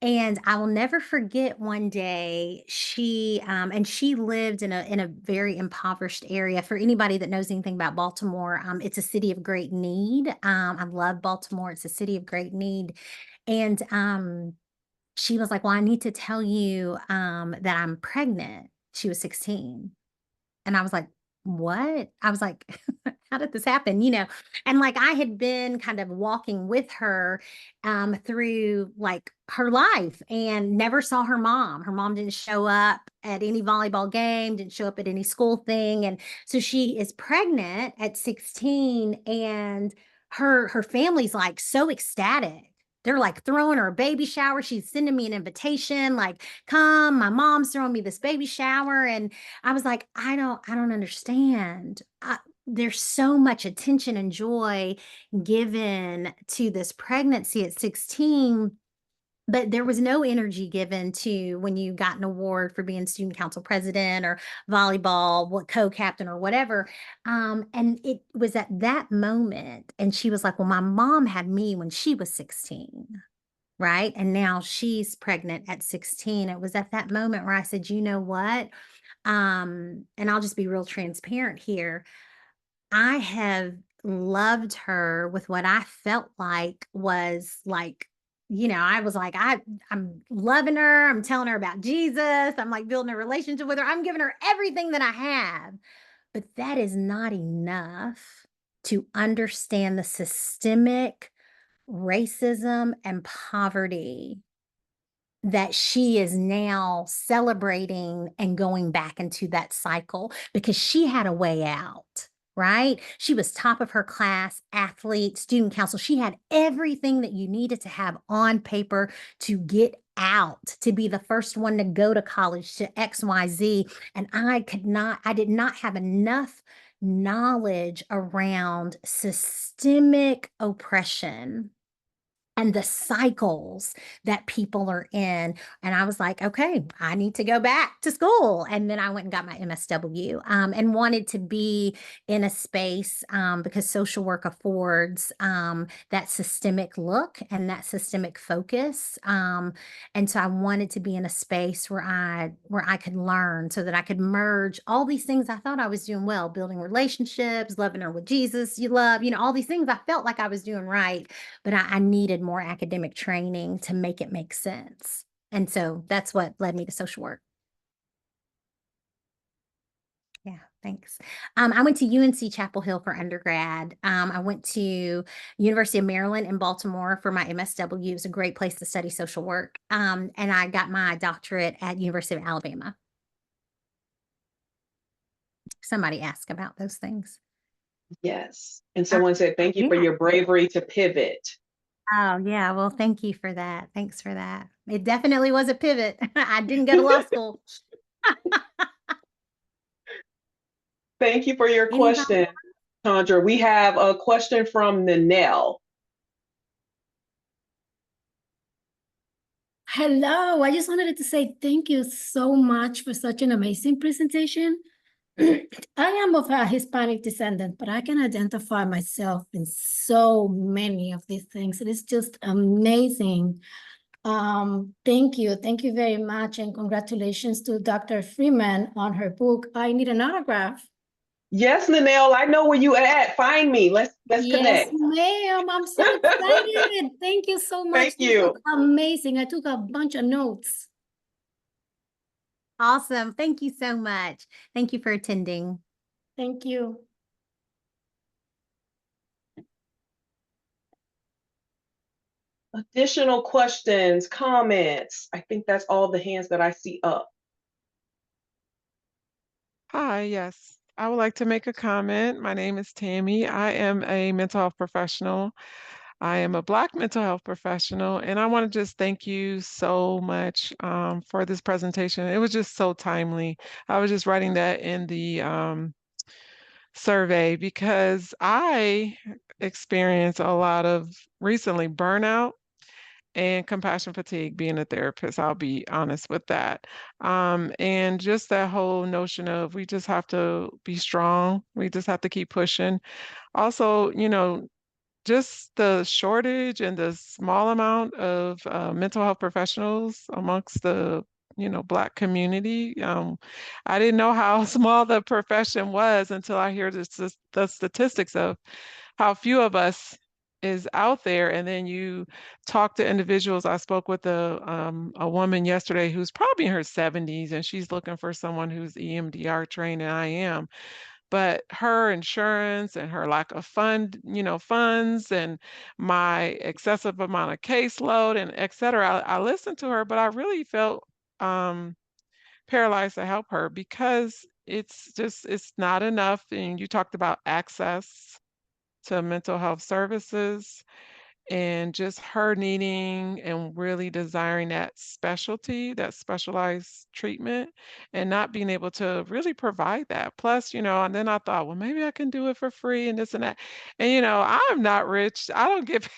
S2: And I will never forget one day she lived in a very impoverished area. For anybody that knows anything about Baltimore, it's a city of great need. I love Baltimore. It's a city of great need. And she was like, "Well, I need to tell you that I'm pregnant." She was 16. And I was like, "What?" I was like, "How did this happen?" And like I had been kind of walking with her through like her life and never saw her mom. Her mom didn't show up at any volleyball game, didn't show up at any school thing. And so she is pregnant at 16 and her family's like so ecstatic. They're like throwing her a baby shower. She's sending me an invitation, like, "Come, my mom's throwing me this baby shower." And I was like, I don't understand. There's so much attention and joy given to this pregnancy at 16, but there was no energy given to when you got an award for being student council president or volleyball, what co-captain or whatever. And it was at that moment, and she was like, "Well, my mom had me when she was 16." Right. And now she's pregnant at 16. It was at that moment where I said, "You know what? And I'll just be real transparent here. I have loved her with what I felt like was like, I was like, I'm loving her. I'm telling her about Jesus. I'm like building a relationship with her. I'm giving her everything that I have. But that is not enough to understand the systemic racism and poverty that she is now celebrating and going back into that cycle because she had a way out, right? She was top of her class, athlete, student council. She had everything that you needed to have on paper to get out, to be the first one to go to college, to XYZ. And I did not have enough knowledge around systemic oppression and the cycles that people are in. And I was like, okay, I need to go back to school. And then I went and got my MSW and wanted to be in a space because social work affords that systemic look and that systemic focus. And so I wanted to be in a space where I could learn so that I could merge all these things I thought I was doing well, building relationships, loving her with Jesus, all these things I felt like I was doing right, but I needed more academic training to make it make sense. And so that's what led me to social work. Yeah, thanks. I went to UNC Chapel Hill for undergrad. I went to University of Maryland in Baltimore for my MSW. It was a great place to study social work. And I got my doctorate at University of Alabama. Somebody asked about those things.
S1: Yes. And someone said, "Thank you for
S2: Yeah.
S1: your bravery to pivot."
S2: Oh, yeah. Well, thank you for that. Thanks for that. It definitely was a pivot. I didn't go to law school.
S1: Thank you for your
S2: Anybody?
S1: question, Chandra. We have a question from Nanelle.
S3: Hello, I just wanted to say thank you so much for such an amazing presentation. I am of a Hispanic descendant, but I can identify myself in so many of these things. It is just amazing. Thank you. Thank you very much. And congratulations to Dr. Freeman on her book. I need an autograph.
S1: Yes, Nanelle, I know where you at. Find me. Let's
S3: Yes,
S1: connect.
S3: ma'am. I'm so excited. Thank you so much.
S1: Thank
S3: This
S1: you.
S3: was amazing. I took a bunch of notes.
S2: Awesome. Thank you so much. Thank you for attending.
S3: Thank you.
S1: Additional questions, comments. I think that's all the hands that I see up.
S6: Hi, yes. I would like to make a comment. My name is Tammy. I am a mental health professional. I am a Black mental health professional, and I want to just thank you so much for this presentation. It was just so timely. I was just writing that in survey because I experience a lot of recently burnout and compassion fatigue being a therapist. I'll be honest with that. And just that whole notion of we just have to be strong, we just have to keep pushing. Also, just the shortage and the small amount of mental health professionals amongst the Black community. I didn't know how small the profession was until I hear the statistics of how few of us is out there. And then you talk to individuals. I spoke with a woman yesterday who's probably in her 70s, and she's looking for someone who's EMDR trained, and I am. But her insurance and her lack of funds and my excessive amount of caseload and et cetera, I listened to her, but I really felt um, paralyzed to help her because it's not enough. And you talked about access to mental health services and just her needing and really desiring that specialty, that specialized treatment, and not being able to really provide that. Plus, and then I thought, well, maybe I can do it for free and this and that. And I'm not rich. I don't get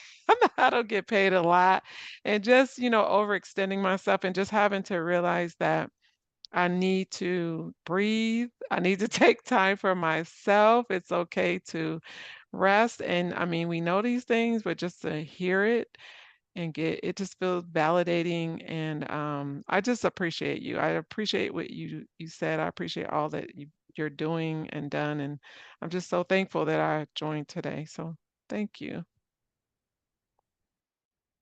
S6: I don't get paid a lot. And just, overextending myself and just having to realize that I need to breathe. I need to take time for myself. It's okay to rest. And I mean, we know these things, but just to hear it and get it just feels validating. And I just appreciate you. I appreciate what you said. I appreciate all that you're doing and done. And I'm just so thankful that I joined today. So thank you.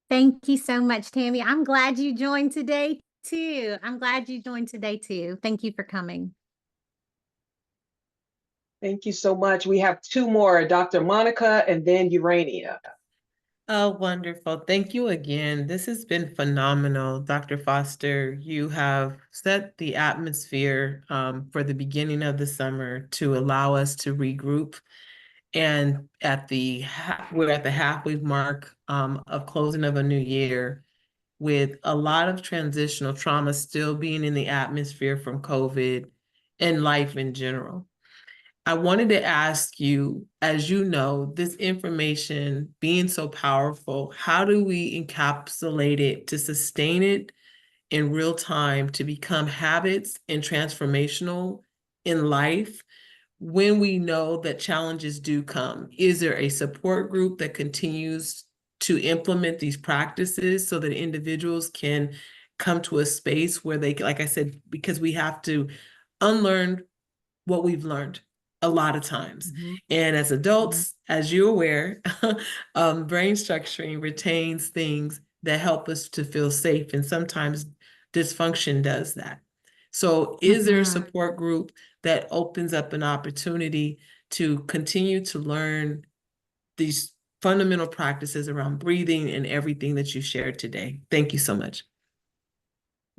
S2: Thank you so much, Tammy. I'm glad you joined today too. I'm glad you joined today too. Thank you for coming.
S1: Thank you so much. We have two more, Dr. Monica and then Urania.
S7: Oh, wonderful. Thank you again. This has been phenomenal. Dr. Foster, you have set the atmosphere for the beginning of the summer to allow us to regroup. And we're at the halfway mark of closing of a new year with a lot of transitional trauma still being in the atmosphere from COVID and life in general. I wanted to ask you, as you know, this information being so powerful, how do we encapsulate it to sustain it in real time to become habits and transformational in life when we know that challenges do come? Is there a support group that continues to implement these practices so that individuals can come to a space where they, like I said, because we have to unlearn what we've learned a lot of times. And as adults, as you're aware, brain structuring retains things that help us to feel safe. And sometimes dysfunction does that. So is there a support group that opens up an opportunity to continue to learn these fundamental practices around breathing and everything that you shared today? Thank you so much.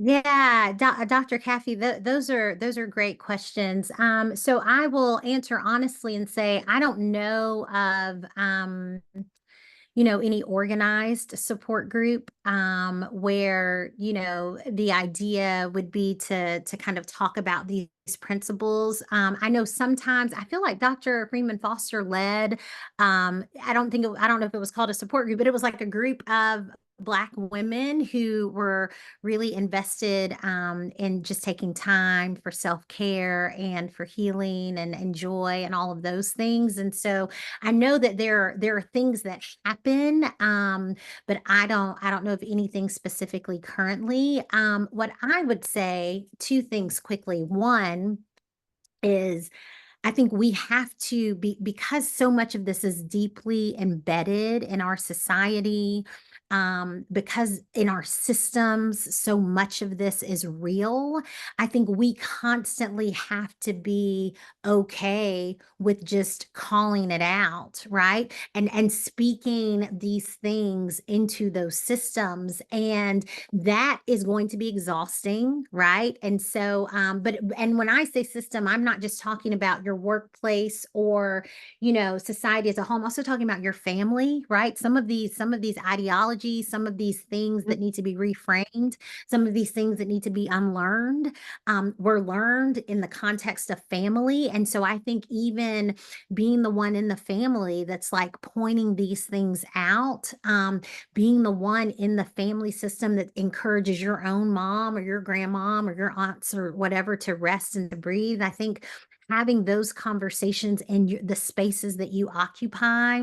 S2: Yeah, Dr. Caffey, those are great questions. So I will answer honestly and say I don't know of any organized support group where, the idea would be to kind of talk about these principles. I know sometimes I feel like Dr. Freeman Foster led, I don't know if it was called a support group, but it was like a group of Black women who were really invested in just taking time for self-care and for healing and joy and all of those things. And so I know that there are things that happen, but I don't know of anything specifically currently. What I would say, two things quickly. One is I think we have to be, because so much of this is deeply embedded in our society, because in our systems, so much of this is real. I think we constantly have to be okay with just calling it out, right? And speaking these things into those systems. And that is going to be exhausting, right? And so, and when I say system, I'm not just talking about your workplace or, society as a whole. I'm also talking about your family, right? Some of these ideologies terminology, some of these things that need to be reframed, some of these things that need to be unlearned, were learned in the context of family. And so I think even being the one in the family that's like pointing these things out, being the one in the family system that encourages your own mom or your grandmom or your aunts or whatever to rest and to breathe. I think having those conversations in the spaces that you occupy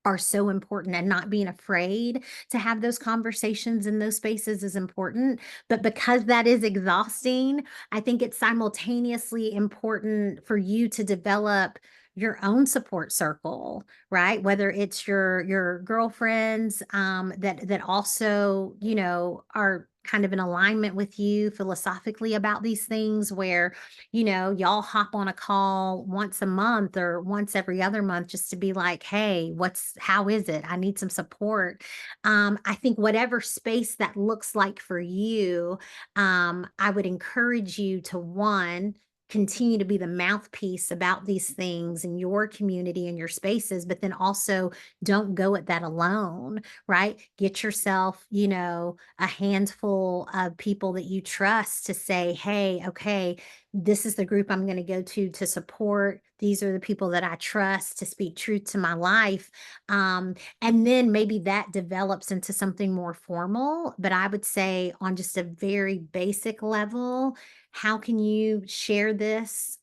S2: are so important, and not being afraid to have those conversations in those spaces is important. But because that is exhausting, I think it's simultaneously important for you to develop your own support circle, right? Whether it's your girlfriends that also, you know, are kind of in alignment with you philosophically about these things, where, you know, y'all hop on a call once a month or once every other month just to be like, hey, how is it? I need some support. I think whatever space that looks like for you, I would encourage you to, one, continue to be the mouthpiece about these things in your community and your spaces, but then also don't go at that alone, right? Get yourself, you know, a handful of people that you trust to say, hey, okay, this is the group I'm going to go to support. These are the people that I trust to speak truth to my life. And then maybe that develops into something more formal. But I would say on just a very basic level, how can you share this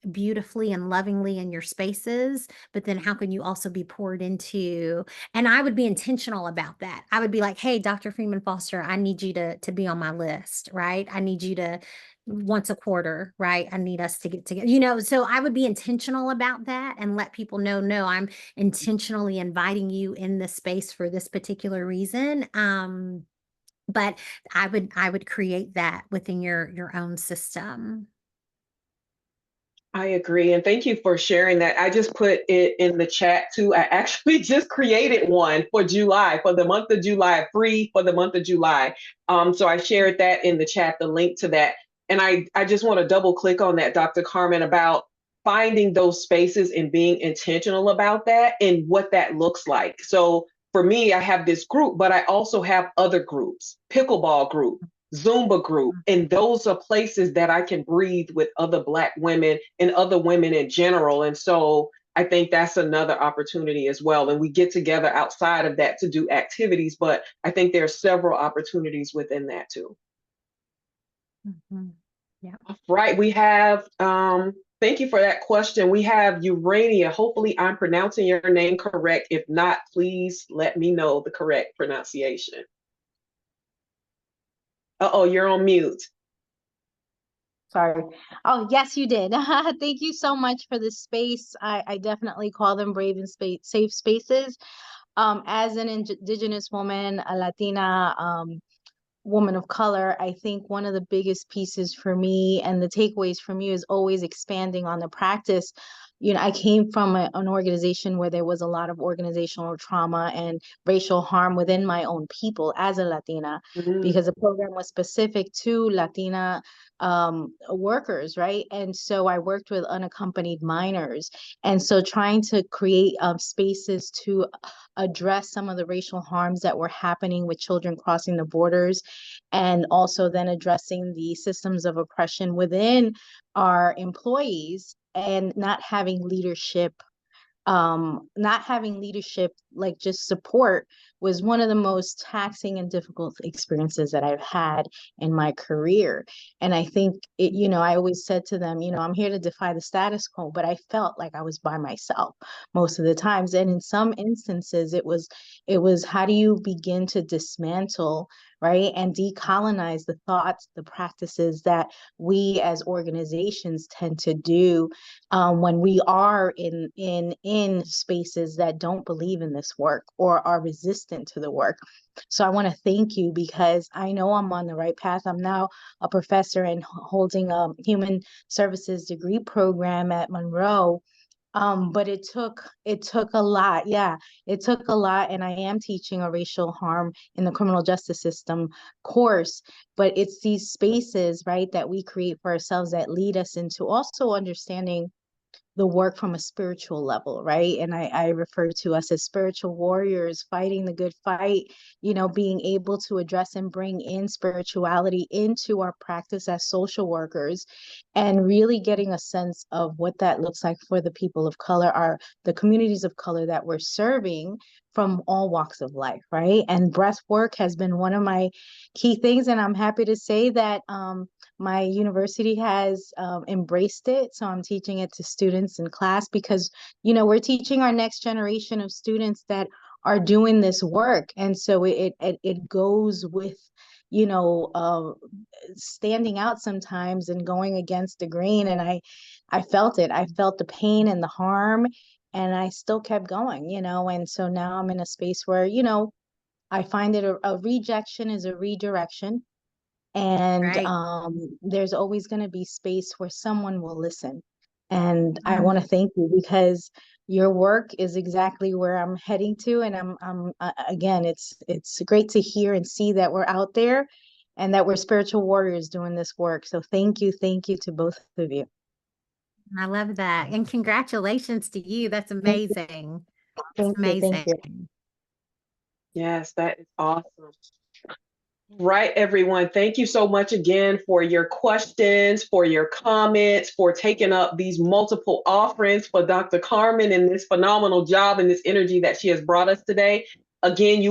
S2: beautifully and lovingly in your spaces? But then how can you also be poured into? And I would be intentional about that. I would be like, hey, Dr. Freeman Foster, I need you to be on my list, right? I need you to once a quarter, right? I need us to get together, you know. So I would be intentional about that and let people know, no, I'm intentionally inviting you in this space for this particular reason. But I would create that within your own system.
S1: I agree. And thank you for sharing that. I just put it in the chat too. I actually just created one for July, for the month of July, free for the month of July. So I shared that in the chat, the link to that. And I just want to double click on that, Dr. Carmen, about finding those spaces and being intentional about that and what that looks like. So for me, I have this group, but I also have other groups, pickleball group, Zumba group. And those are places that I can breathe with other Black women and other women in general. And so I think that's another opportunity as well. And we get together outside of that to do activities, but I think there are several opportunities within that too.
S2: Mm-hmm. Yeah.
S1: Right. We have, thank you for that question. We have Urania. Hopefully I'm pronouncing your name correct. If not, please let me know the correct pronunciation. Uh-oh, you're on mute.
S8: Sorry. Oh, yes, you did. Thank you so much for this space. I definitely call them brave and safe spaces. As an Indigenous woman, a Latina, woman of color, I think one of the biggest pieces for me and the takeaways from you is always expanding on the practice. You know, I came from an organization where there was a lot of organizational trauma and racial harm within my own people as a Latina, because the program was specific to Latina workers, right? And so I worked with unaccompanied minors. And so trying to create spaces to address some of the racial harms that were happening with children crossing the borders, and also then addressing the systems of oppression within our employees, and not having leadership, like just support, was one of the most taxing and difficult experiences that I've had in my career. And I think it, you know, I always said to them, you know, I'm here to defy the status quo, but I felt like I was by myself most of the times. And in some instances, it was how do you begin to dismantle, right, and decolonize the thoughts, the practices that we as organizations tend to do when we are in spaces that don't believe in this work or are resistant to the work. So I want to thank you, because I know I'm on the right path. I'm now a professor and holding a human services degree program at Monroe. But it took a lot. Yeah, it took a lot. And I am teaching a racial harm in the criminal justice system course, but it's these spaces, right, that we create for ourselves that lead us into also understanding the work from a spiritual level, right? And I refer to us as spiritual warriors fighting the good fight, you know, being able to address and bring in spirituality into our practice as social workers, and really getting a sense of what that looks like for the people of color, the communities of color that we're serving from all walks of life, right? And breath work has been one of my key things, and I'm happy to say that my university has embraced it. So I'm teaching it to students in class because, you know, we're teaching our next generation of students that are doing this work. And so it goes with, you know, standing out sometimes and going against the grain. And I felt it. I felt the pain and the harm, and I still kept going, you know. And so now I'm in a space where, you know, I find that a rejection is a redirection. And
S2: Right.
S8: there's always going to be space where someone will listen. And I
S2: Mm.
S8: want to thank you, because your work is exactly where I'm heading to. And I'm again, it's great to hear and see that we're out there and that we're spiritual warriors doing this work. So thank you to both of you.
S2: I love that. And congratulations to you. That's
S8: Thank you,
S2: amazing. That's
S8: thank you, thank
S2: amazing.
S8: you.
S1: Yes, that is awesome. Right, everyone. Thank you so much again for your questions, for your comments, for taking up these multiple offerings for Dr. Carmen and this phenomenal job and this energy that she has brought us today. Again,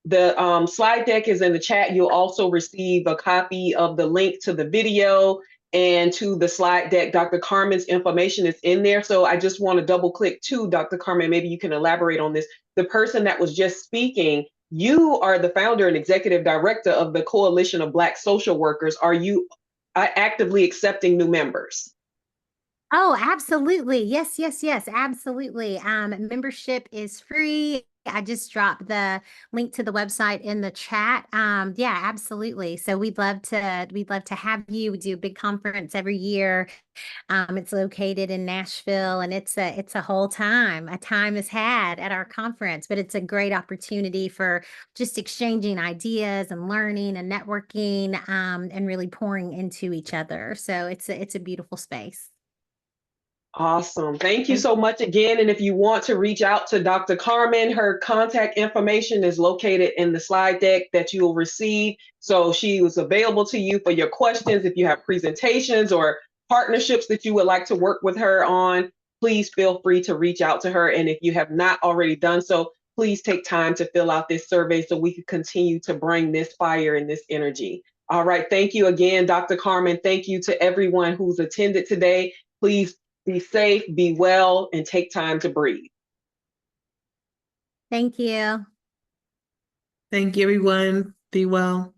S1: the slide deck is in the chat. You'll also receive a copy of the link to the video and to the slide deck. Dr. Carmen's information is in there. So I just want to double click to Dr. Carmen. Maybe you can elaborate on this. The person that was just speaking, you are the founder and executive director of the Coalition of Black Social Workers. Are you actively accepting new members?
S2: Oh, absolutely. Yes, yes, yes, absolutely. Membership is free. I just dropped the link to the website in the chat. Yeah, absolutely. So we'd love to have you. We do a big conference every year. It's located in Nashville, and it's a a time is had at our conference, but it's a great opportunity for just exchanging ideas and learning and networking, and really pouring into each other. So it's a beautiful space.
S1: Awesome. Thank you
S2: Thank
S1: so much again. And if you want to reach out to Dr. Carmen, her contact information is located in the slide deck that you'll receive. So she was available to you for your questions. If you have presentations or partnerships that you would like to work with her on, please feel free to reach out to her. And if you have not already done so, please take time to fill out this survey so we can continue to bring this fire and this energy. All right. Thank you again, Dr. Carmen. Thank you to everyone who's attended today. Please be safe, be well, and take time to breathe.
S2: you.
S7: Thank you, everyone. Be well.